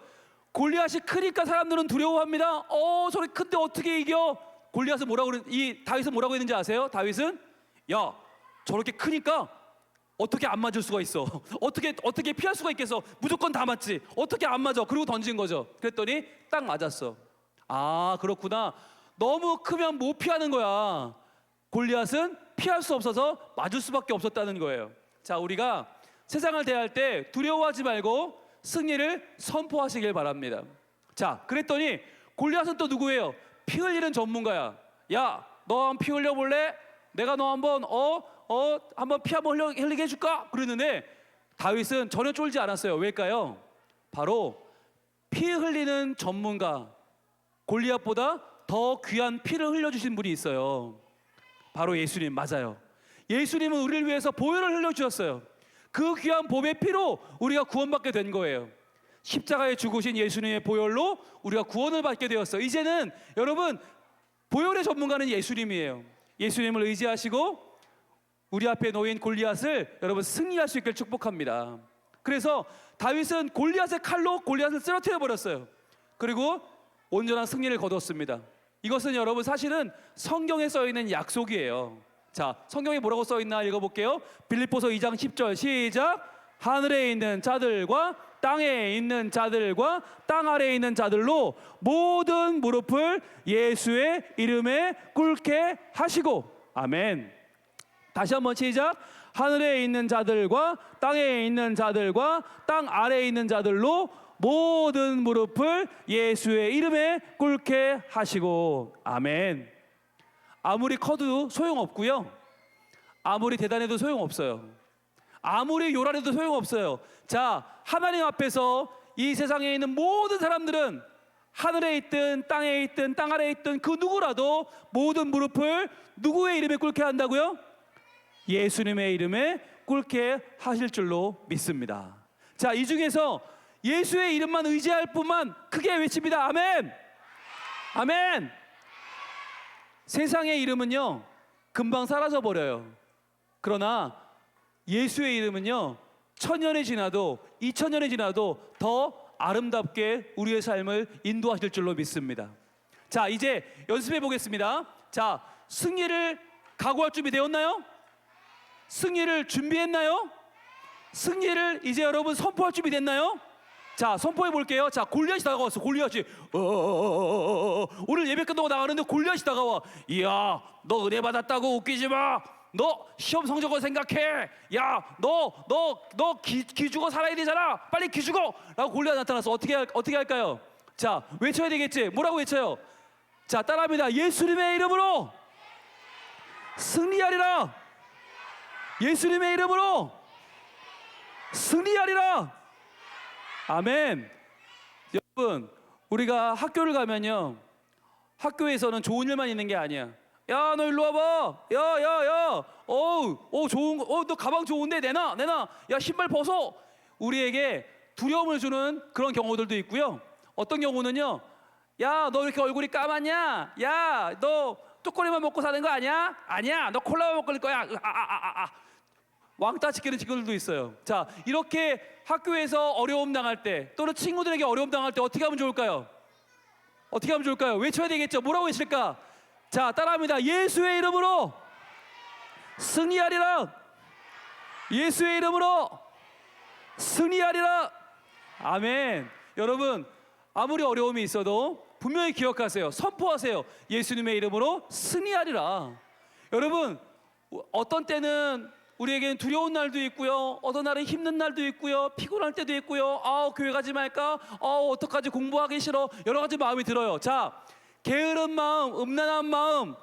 S1: 골리앗이 크니까 사람들은 두려워합니다. 저렇게 큰데 어떻게 이겨? 골리앗은 뭐라고 이 다윗은 뭐라고 했는지 아세요? 다윗은 야, 저렇게 크니까 어떻게 안 맞을 수가 있어? 어떻게 피할 수가 있겠어? 무조건 다 맞지. 어떻게 안 맞아? 그리고 던진 거죠. 그랬더니 딱 맞았어. 아, 그렇구나. 너무 크면 못 피하는 거야. 골리앗은 피할 수 없어서 맞을 수밖에 없었다는 거예요. 자, 우리가 세상을 대할 때 두려워하지 말고 승리를 선포하시길 바랍니다. 자, 그랬더니 골리앗은 또 누구예요? 피 흘리는 전문가야. 야, 너 한번 피 흘려볼래? 내가 너 한번 한번 피 한번 흘리게 해줄까? 그러는데 다윗은 전혀 쫄지 않았어요. 왜일까요? 바로 피 흘리는 전문가 골리앗보다 더 귀한 피를 흘려주신 분이 있어요. 바로 예수님. 맞아요. 예수님은 우리를 위해서 보혈을 흘려주셨어요. 그 귀한 보배의 피로 우리가 구원받게 된 거예요. 십자가에 죽으신 예수님의 보혈로 우리가 구원을 받게 되었어요. 이제는 여러분, 보혈의 전문가는 예수님이에요. 예수님을 의지하시고 우리 앞에 놓인 골리앗을 여러분 승리할 수 있길 축복합니다. 그래서 다윗은 골리앗의 칼로 골리앗을 쓰러뜨려 버렸어요. 그리고 온전한 승리를 거뒀습니다. 이것은 여러분 사실은 성경에 써 있는 약속이에요. 자, 성경에 뭐라고 써 있나 읽어볼게요. 빌립보서 2장 10절 시작. 하늘에 있는 자들과 땅에 있는 자들과 땅 아래에 있는 자들로 모든 무릎을 예수의 이름에 꿇게 하시고. 아멘. 다시 한번 시작. 하늘에 있는 자들과 땅에 있는 자들과 땅 아래에 있는 자들로 모든 무릎을 예수의 이름에 꿇게 하시고. 아멘. 아무리 커도 소용없고요. 아무리 대단해도 소용없어요. 아무리 요란해도 소용없어요. 자, 하나님 앞에서 이 세상에 있는 모든 사람들은 하늘에 있든 땅에 있든 땅 아래에 있든 그 누구라도 모든 무릎을 누구의 이름에 꿇게 한다고요? 예수님의 이름에 꿇게 하실 줄로 믿습니다. 자, 이 중에서 예수의 이름만 의지할 뿐만 크게 외칩니다. 아멘. 아멘. 세상의 이름은요 금방 사라져 버려요. 그러나 예수의 이름은요 1000년이 지나도 2000년이 지나도 더 아름답게 우리의 삶을 인도하실 줄로 믿습니다. 자, 이제 연습해 보겠습니다. 자, 승리를 각오할 준비 되었나요? 승리를 준비했나요? 승리를 이제 여러분 선포할 준비 됐나요? 자, 선포해 볼게요. 자, 골리앗이 다가왔어. 골리앗이 오늘 예배 끝나고 나가는데 골리앗이 다가와. 이야, 너 은혜 받았다고 웃기지 마. 너 시험 성적을 생각해. 야, 너 기죽어 살아야 되잖아. 빨리 기죽어. 라고 골리앗 나타났어. 어떻게 할까요? 자, 외쳐야 되겠지. 뭐라고 외쳐요? 자, 따라합니다. 예수님의 이름으로 승리하리라. 예수님의 이름으로 승리하리라. 아멘. 여러분, 우리가 학교를 가면요 학교에서는 좋은 일만 있는 게 아니야. 야, 너 일로 와봐. 야. 좋은 거. 너 가방 좋은데 내놔. 야, 신발 벗어. 우리에게 두려움을 주는 그런 경우들도 있고요. 어떤 경우는요. 야, 너 이렇게 얼굴이 까맣냐? 야, 너 초콜릿만 먹고 사는 거 아니야? 아니야. 너 콜라만 먹고 살 거야. 왕따 시키는 친구들도 있어요. 자, 이렇게 학교에서 어려움 당할 때 또는 친구들에게 어려움 당할 때 어떻게 하면 좋을까요? 어떻게 하면 좋을까요? 외쳐야 되겠죠. 뭐라고 외칠까? 자, 따라합니다. 예수의 이름으로 승리하리라. 예수의 이름으로 승리하리라. 아멘. 여러분, 아무리 어려움이 있어도 분명히 기억하세요. 선포하세요. 예수님의 이름으로 승리하리라. 여러분, 어떤 때는 우리에게는 두려운 날도 있고요. 어떤 날은 힘든 날도 있고요. 피곤할 때도 있고요. 교회 가지 말까? 어떡하지? 공부하기 싫어. 여러 가지 마음이 들어요. 자, 게으른 마음, 음란한 마음,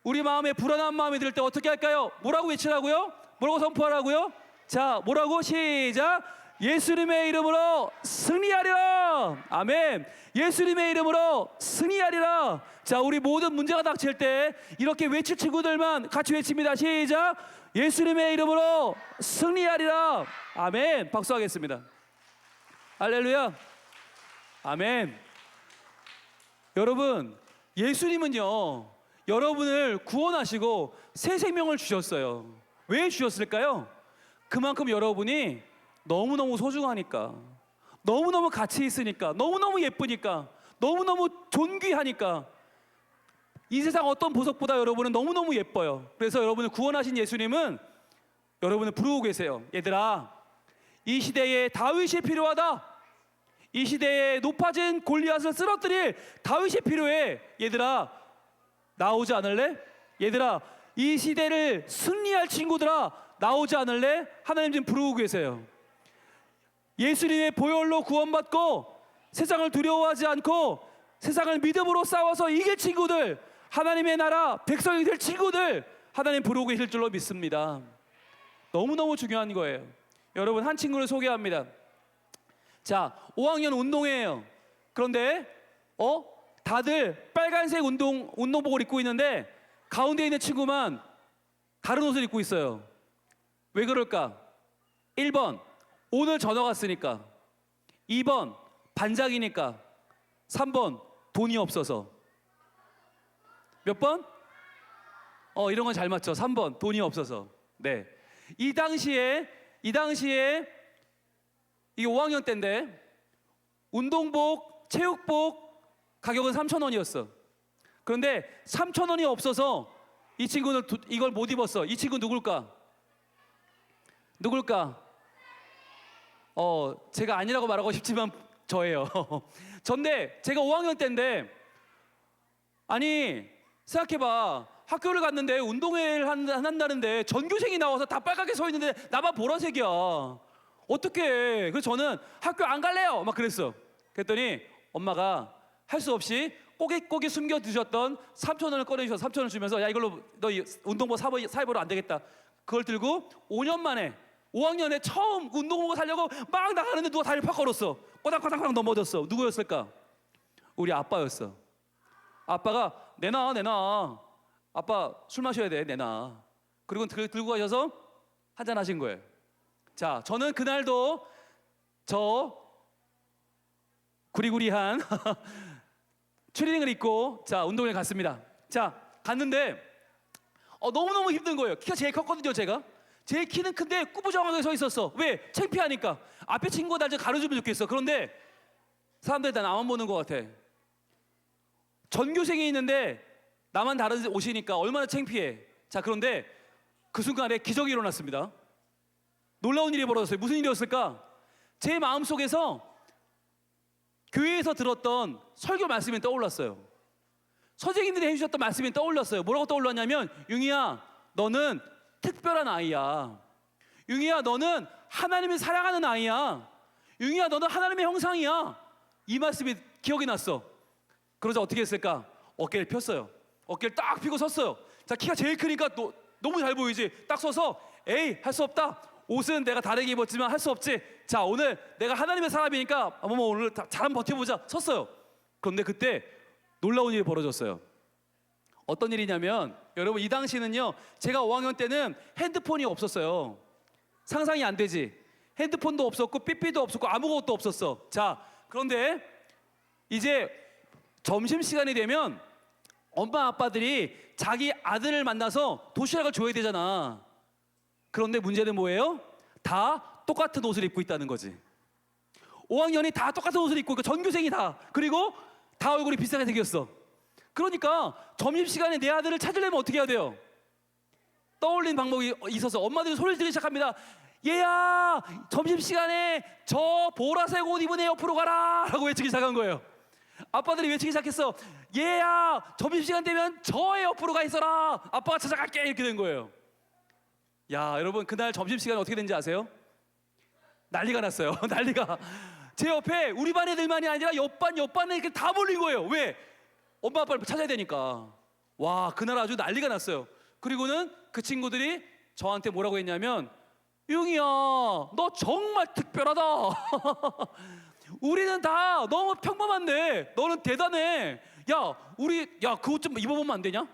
S1: 우리 마음에 불안한 마음이 들 때 어떻게 할까요? 뭐라고 외치라고요? 뭐라고 선포하라고요? 자, 뭐라고? 시작. 예수님의 이름으로 승리하리라. 아멘. 예수님의 이름으로 승리하리라. 자, 우리 모든 문제가 닥칠 때 이렇게 외칠 친구들만 같이 외칩니다. 시작. 예수님의 이름으로 승리하리라. 아멘. 박수하겠습니다. 할렐루야. 아멘. 여러분, 예수님은요, 여러분을 구원하시고 새 생명을 주셨어요. 왜 주셨을까요? 그만큼 여러분이 너무너무 소중하니까, 너무너무 가치 있으니까, 너무너무 예쁘니까, 너무너무 존귀하니까. 이 세상 어떤 보석보다 여러분은 너무너무 예뻐요. 그래서 여러분을 구원하신 예수님은 여러분을 부르고 계세요. 얘들아, 이 시대에 다윗이 필요하다. 이 시대에 높아진 골리앗을 쓰러뜨릴 다윗이 필요해. 얘들아, 나오지 않을래? 얘들아, 이 시대를 승리할 친구들아, 나오지 않을래? 하나님 지금 부르고 계세요. 예수님의 보혈로 구원받고 세상을 두려워하지 않고 세상을 믿음으로 싸워서 이길 친구들, 하나님의 나라 백성이 될 친구들, 하나님 부르고 계실 줄로 믿습니다. 너무너무 중요한 거예요. 여러분, 한 친구를 소개합니다. 자, 5학년 운동회예요. 그런데 다들 빨간색 운동복을 입고 있는데 가운데 있는 친구만 다른 옷을 입고 있어요. 왜 그럴까? 1번, 오늘 전화 왔으니까. 2번, 반장이니까. 3번, 돈이 없어서. 몇 번? 이런 건 잘 맞죠. 3번, 돈이 없어서. 네. 이 당시에 이게 5학년 때인데 운동복, 체육복 가격은 3,000원이었어. 그런데 3,000원이 없어서 이 친구는 이걸 못 입었어. 이 친구 누굴까? 제가 아니라고 말하고 싶지만 저예요. 전데 제가 5학년 때인데, 아니 생각해봐. 학교를 갔는데 운동회를 한다는데 전교생이 나와서 다 빨갛게 서 있는데 나만 보라색이야. 어떡해. 그래서 저는 학교 안 갈래요 막 그랬어. 그랬더니 엄마가 할 수 없이 꼬깃꼬깃 숨겨두셨던 3,000원을 꺼내주셔서 3,000원 주면서, 야, 이걸로 너 운동복 사입으러 안 되겠다. 그걸 들고 5년 만에 5학년에 처음 운동복을 사려고 막 나가는데 누가 다리를 팍 걸었어. 꼬당꼬당 넘어졌어. 누구였을까? 우리 아빠였어. 아빠가 내놔. 아빠 술 마셔야 돼, 내놔. 그리고 들고 가셔서 한잔 하신 거예요. 자, 저는 그날도 저 구리구리한 추리닝을 입고 자 운동회 갔습니다. 자, 갔는데 너무너무 힘든 거예요. 키가 제일 컸거든요. 제 키는 큰데 꾸부정하게 서 있었어. 왜? 창피하니까. 앞에 친구가 날 좀 가르쳐주면 좋겠어. 그런데 사람들이 다 나만 보는 것 같아. 전교생이 있는데 나만 다른 옷이니까 얼마나 창피해. 자, 그런데 그 순간에 기적이 일어났습니다. 놀라운 일이 벌어졌어요. 무슨 일이었을까? 제 마음속에서 교회에서 들었던 설교 말씀이 떠올랐어요. 선생님들이 해주셨던 말씀이 떠올랐어요. 뭐라고 떠올랐냐면, 융이야, 너는 특별한 아이야. 융이야, 너는 하나님이 사랑하는 아이야. 융이야, 너는 하나님의 형상이야. 이 말씀이 기억이 났어. 그러자 어떻게 했을까? 어깨를 폈어요. 어깨를 딱 펴고 섰어요. 자, 키가 제일 크니까 너무 잘 보이지. 딱 서서 에이, 할 수 없다. 옷은 내가 다르게 입었지만 할 수 없지. 자, 오늘 내가 하나님의 사람이니까 오늘 잘 한번 버텨보자. 섰어요. 그런데 그때 놀라운 일이 벌어졌어요. 어떤 일이냐면, 여러분, 이 당시는요, 제가 5학년 때는 핸드폰이 없었어요. 상상이 안 되지. 핸드폰도 없었고 삐삐도 없었고 아무것도 없었어. 자, 그런데 이제 점심시간이 되면 엄마 아빠들이 자기 아들을 만나서 도시락을 줘야 되잖아. 그런데 문제는 뭐예요? 다 똑같은 옷을 입고 있다는 거지. 5학년이 다 똑같은 옷을 입고 있고 전교생이 다, 그리고 다 얼굴이 비슷하게 생겼어. 그러니까 점심시간에 내 아들을 찾으려면 어떻게 해야 돼요? 떠올린 방법이 있어서 엄마들이 소리를 지르기 시작합니다. 얘야, 점심시간에 저 보라색 옷 입은 애 옆으로 가라 라고 외치기 시작한 거예요. 아빠들이 외치기 시작했어. 얘야, 점심시간 되면 저 애 옆으로 가 있어라. 아빠가 찾아갈게. 이렇게 된 거예요. 야, 여러분, 그날 점심시간에 어떻게 된지 아세요? 난리가 났어요. 난리가. 제 옆에 우리 반 애들만이 아니라 옆반에 이렇게 다 몰린 거예요. 왜? 엄마 아빠를 찾아야 되니까. 와, 그날 아주 난리가 났어요. 그리고는 그 친구들이 저한테 뭐라고 했냐면, 융이야, 너 정말 특별하다. 우리는 다 너무 평범한데 너는 대단해. 야, 그 옷 좀 입어보면 안 되냐?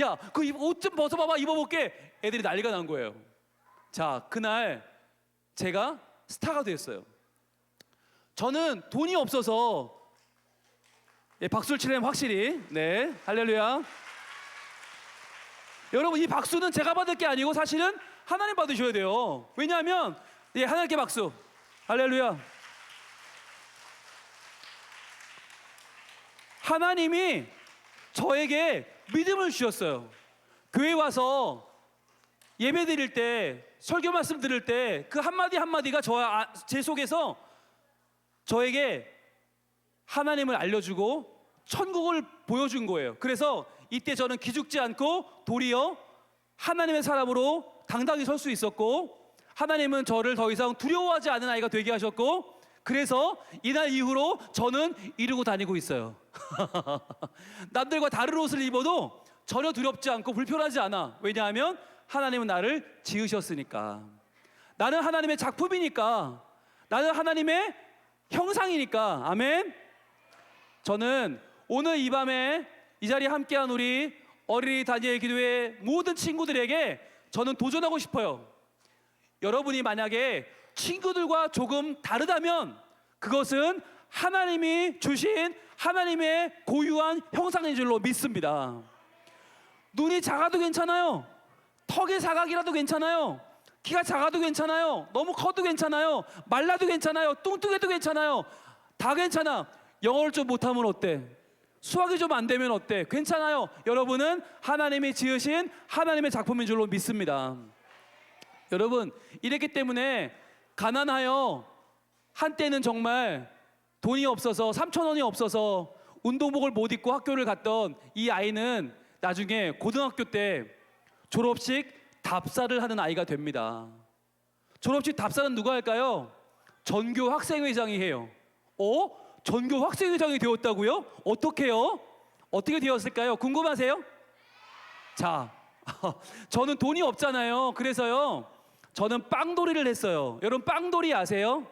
S1: 야, 그 옷 좀 벗어봐봐, 입어볼게. 애들이 난리가 난 거예요. 자, 그날 제가 스타가 됐어요. 저는 돈이 없어서 예, 박수를 치려면 확실히. 네, 할렐루야. 여러분, 이 박수는 제가 받을 게 아니고 사실은 하나님 받으셔야 돼요. 왜냐하면 예, 하나님께 박수. 할렐루야. 하나님이 저에게 믿음을 주셨어요. 교회 와서 예배 드릴 때, 설교 말씀 들을 때 그 한마디 한마디가 제 속에서 저에게 하나님을 알려주고 천국을 보여준 거예요. 그래서 이때 저는 기죽지 않고 도리어 하나님의 사람으로 당당히 설 수 있었고, 하나님은 저를 더 이상 두려워하지 않은 아이가 되게 하셨고, 그래서 이날 이후로 저는 이루고 다니고 있어요. 남들과 다른 옷을 입어도 전혀 두렵지 않고 불편하지 않아. 왜냐하면 하나님은 나를 지으셨으니까. 나는 하나님의 작품이니까. 나는 하나님의 형상이니까. 아멘. 저는 오늘 이 밤에 이 자리에 함께한 우리 어린이 다니엘 기도회 모든 친구들에게 저는 도전하고 싶어요. 여러분이 만약에 친구들과 조금 다르다면 그것은 하나님이 주신 하나님의 고유한 형상인 줄로 믿습니다. 눈이 작아도 괜찮아요. 턱의 사각이라도 괜찮아요. 키가 작아도 괜찮아요. 너무 커도 괜찮아요. 말라도 괜찮아요. 뚱뚱해도 괜찮아요. 다 괜찮아. 영어를 좀 못하면 어때? 수학이 좀 안 되면 어때? 괜찮아요. 여러분은 하나님이 지으신 하나님의 작품인 줄로 믿습니다. 여러분, 이랬기 때문에 가난하여 한때는 정말 돈이 없어서 3,000원이 없어서 운동복을 못 입고 학교를 갔던 이 아이는 나중에 고등학교 때 졸업식 답사를 하는 아이가 됩니다. 졸업식 답사는 누가 할까요? 전교 학생회장이 해요. 전교 학생회장이 되었다고요? 어떻게요? 어떻게 되었을까요? 궁금하세요? 자, 저는 돈이 없잖아요. 그래서요, 저는 빵돌이를 했어요. 여러분, 빵돌이 아세요?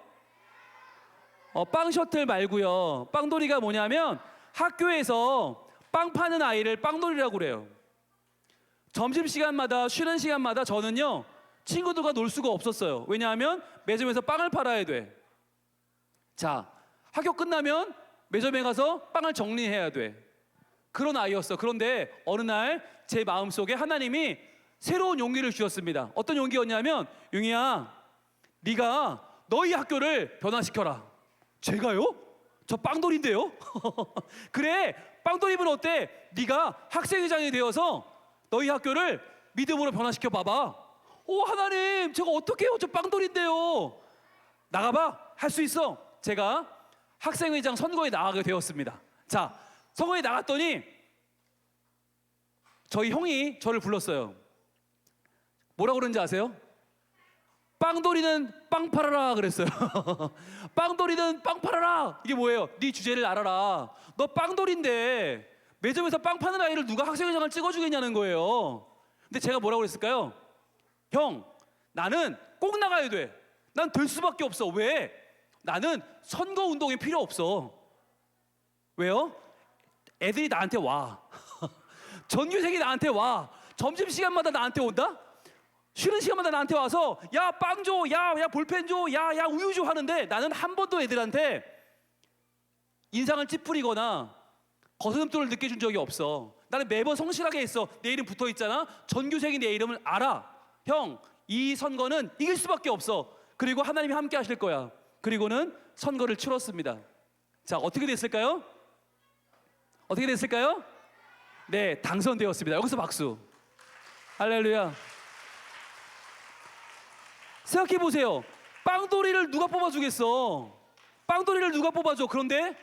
S1: 빵 셔틀 말고요. 빵돌이가 뭐냐면 학교에서 빵 파는 아이를 빵돌이라고 그래요. 점심시간마다, 쉬는 시간마다 저는요, 친구들과 놀 수가 없었어요. 왜냐하면 매점에서 빵을 팔아야 돼. 자, 학교 끝나면 매점에 가서 빵을 정리해야 돼. 그런 아이였어. 그런데 어느 날 제 마음속에 하나님이 새로운 용기를 주셨습니다. 어떤 용기였냐면, 용이야, 네가 너희 학교를 변화시켜라. 제가요? 저 빵돌인데요? 그래, 빵돌이면 어때? 네가 학생회장이 되어서 너희 학교를 믿음으로 변화시켜 봐봐. 하나님, 제가 어떻게 해요? 저 빵돌인데요. 나가봐. 할 수 있어. 제가 학생회장 선거에 나가게 되었습니다. 자, 선거에 나갔더니 저희 형이 저를 불렀어요. 뭐라고 그러는지 아세요? 빵돌이는 빵 팔아라 그랬어요. 빵돌이는 빵 팔아라. 이게 뭐예요? 네 주제를 알아라. 너 빵돌인데 매점에서 빵 파는 아이를 누가 학생회장을 찍어주겠냐는 거예요. 근데 제가 뭐라고 그랬을까요? 형, 나는 꼭 나가야 돼. 난 될 수밖에 없어. 왜? 나는 선거 운동이 필요 없어. 왜요? 애들이 나한테 와. 전교생이 나한테 와. 점심시간마다 나한테 온다? 쉬는 시간마다 나한테 와서 야, 빵 줘, 야, 볼펜 줘, 야, 우유 줘 하는데 나는 한 번도 애들한테 인상을 찌푸리거나 거스름돈을 느껴준 적이 없어. 나는 매번 성실하게 했어. 내 이름 붙어 있잖아. 전교생이 내 이름을 알아. 형, 이 선거는 이길 수밖에 없어. 그리고 하나님이 함께 하실 거야. 그리고는 선거를 치렀습니다. 자, 어떻게 됐을까요? 어떻게 됐을까요? 네, 당선되었습니다. 여기서 박수. 할렐루야. 생각해 보세요. 빵돌이를 누가 뽑아주겠어? 빵돌이를 누가 뽑아줘? 그런데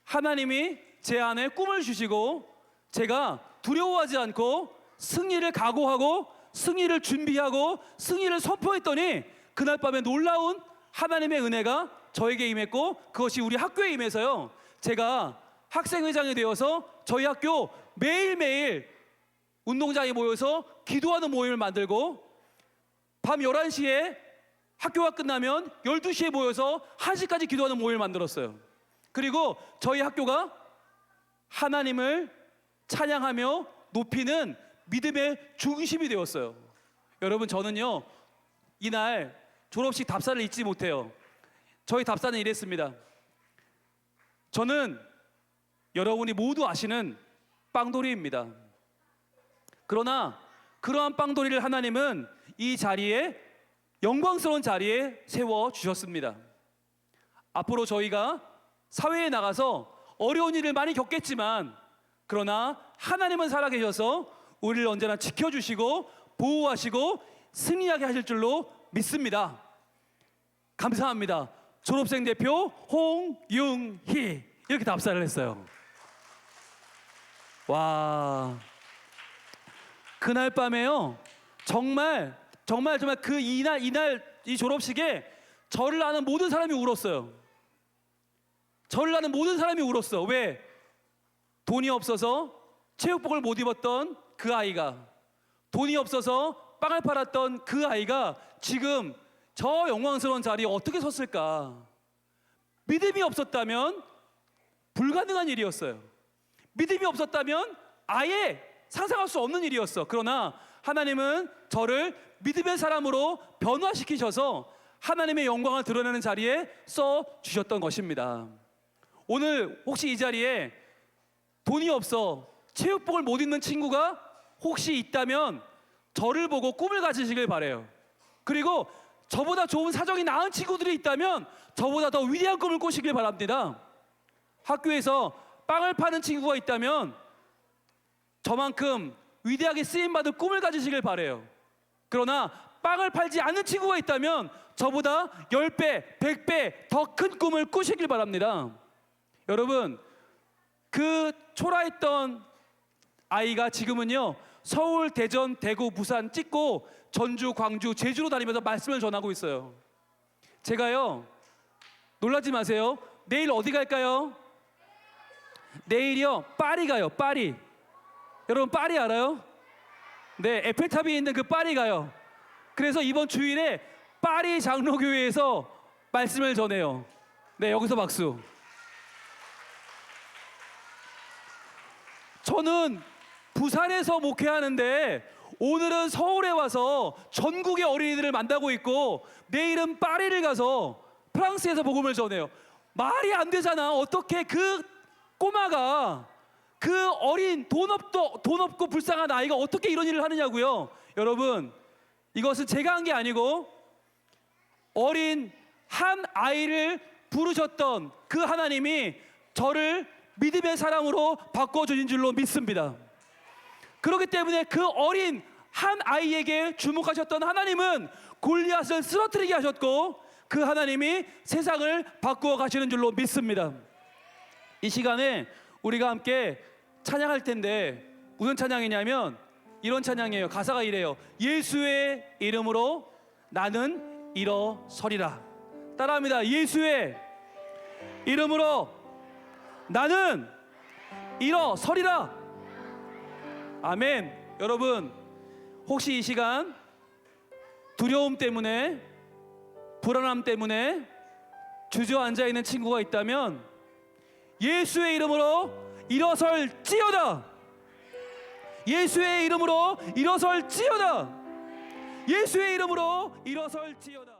S1: 하나님이 제 안에 꿈을 주시고 제가 두려워하지 않고 승리를 각오하고 승리를 준비하고 승리를 선포했더니 그날 밤에 놀라운 하나님의 은혜가 저에게 임했고, 그것이 우리 학교에 임해서요, 제가 학생회장이 되어서 저희 학교 매일매일 운동장에 모여서 기도하는 모임을 만들고, 밤 11시에 학교가 끝나면 12시에 모여서 1시까지 기도하는 모임을 만들었어요. 그리고 저희 학교가 하나님을 찬양하며 높이는 믿음의 중심이 되었어요. 여러분, 저는요, 이날 졸업식 답사를 잊지 못해요. 저희 답사는 이랬습니다. 저는 여러분이 모두 아시는 빵돌이입니다. 그러나 그러한 빵돌이를 하나님은 이 자리에, 영광스러운 자리에 세워 주셨습니다. 앞으로 저희가 사회에 나가서 어려운 일을 많이 겪겠지만, 그러나 하나님은 살아계셔서 우리를 언제나 지켜주시고 보호하시고 승리하게 하실 줄로 믿습니다. 감사합니다. 졸업생 대표 홍융희, 이렇게 답사를 했어요. 와, 그날 밤에요, 정말 그 이날 이 졸업식에 저를 아는 모든 사람이 울었어요. 저를 아는 모든 사람이 울었어. 왜? 돈이 없어서 체육복을 못 입었던 그 아이가, 돈이 없어서 빵을 팔았던 그 아이가 지금 저 영광스러운 자리에 어떻게 섰을까? 믿음이 없었다면 불가능한 일이었어요. 믿음이 없었다면 아예 상상할 수 없는 일이었어. 그러나 하나님은 저를 믿음의 사람으로 변화시키셔서 하나님의 영광을 드러내는 자리에 써 주셨던 것입니다. 오늘 혹시 이 자리에 돈이 없어 체육복을 못 입는 친구가 혹시 있다면 저를 보고 꿈을 가지시길 바라요. 그리고 저보다 좋은 사정이 나은 친구들이 있다면 저보다 더 위대한 꿈을 꾸시길 바랍니다. 학교에서 빵을 파는 친구가 있다면 저만큼 위대하게 쓰임받을 꿈을 가지시길 바라요. 그러나 빵을 팔지 않는 친구가 있다면 저보다 10배, 100배 더 큰 꿈을 꾸시길 바랍니다. 여러분, 그 초라했던 아이가 지금은요, 서울, 대전, 대구, 부산 찍고 전주, 광주, 제주로 다니면서 말씀을 전하고 있어요. 제가요, 놀라지 마세요. 내일 어디 갈까요? 내일이요, 파리 가요. 파리. 여러분, 파리 알아요? 네, 에펠탑이 있는 그 파리 가요. 그래서 이번 주일에 파리 장로교회에서 말씀을 전해요. 네, 여기서 박수. 저는 부산에서 목회하는데 오늘은 서울에 와서 전국의 어린이들을 만나고 있고 내일은 파리를 가서 프랑스에서 복음을 전해요. 말이 안 되잖아. 어떻게 그 꼬마가, 그 어린 돈 없고 불쌍한 아이가 어떻게 이런 일을 하느냐고요. 여러분, 이것은 제가 한 게 아니고 어린 한 아이를 부르셨던 그 하나님이 저를 믿음의 사람으로 바꿔주신 줄로 믿습니다. 그렇기 때문에 그 어린 한 아이에게 주목하셨던 하나님은 골리앗을 쓰러뜨리게 하셨고 그 하나님이 세상을 바꾸어 가시는 줄로 믿습니다. 이 시간에 우리가 함께 찬양할 텐데 무슨 찬양이냐면 이런 찬양이에요. 가사가 이래요. 예수의 이름으로 나는 일어서리라. 따라합니다. 예수의 이름으로 나는 일어서리라. 아멘. 여러분, 혹시 이 시간 두려움 때문에, 불안함 때문에 주저앉아 있는 친구가 있다면 예수의 이름으로 일어설지어다. 예수의 이름으로 일어설지어다. 예수의 이름으로 일어설지어다.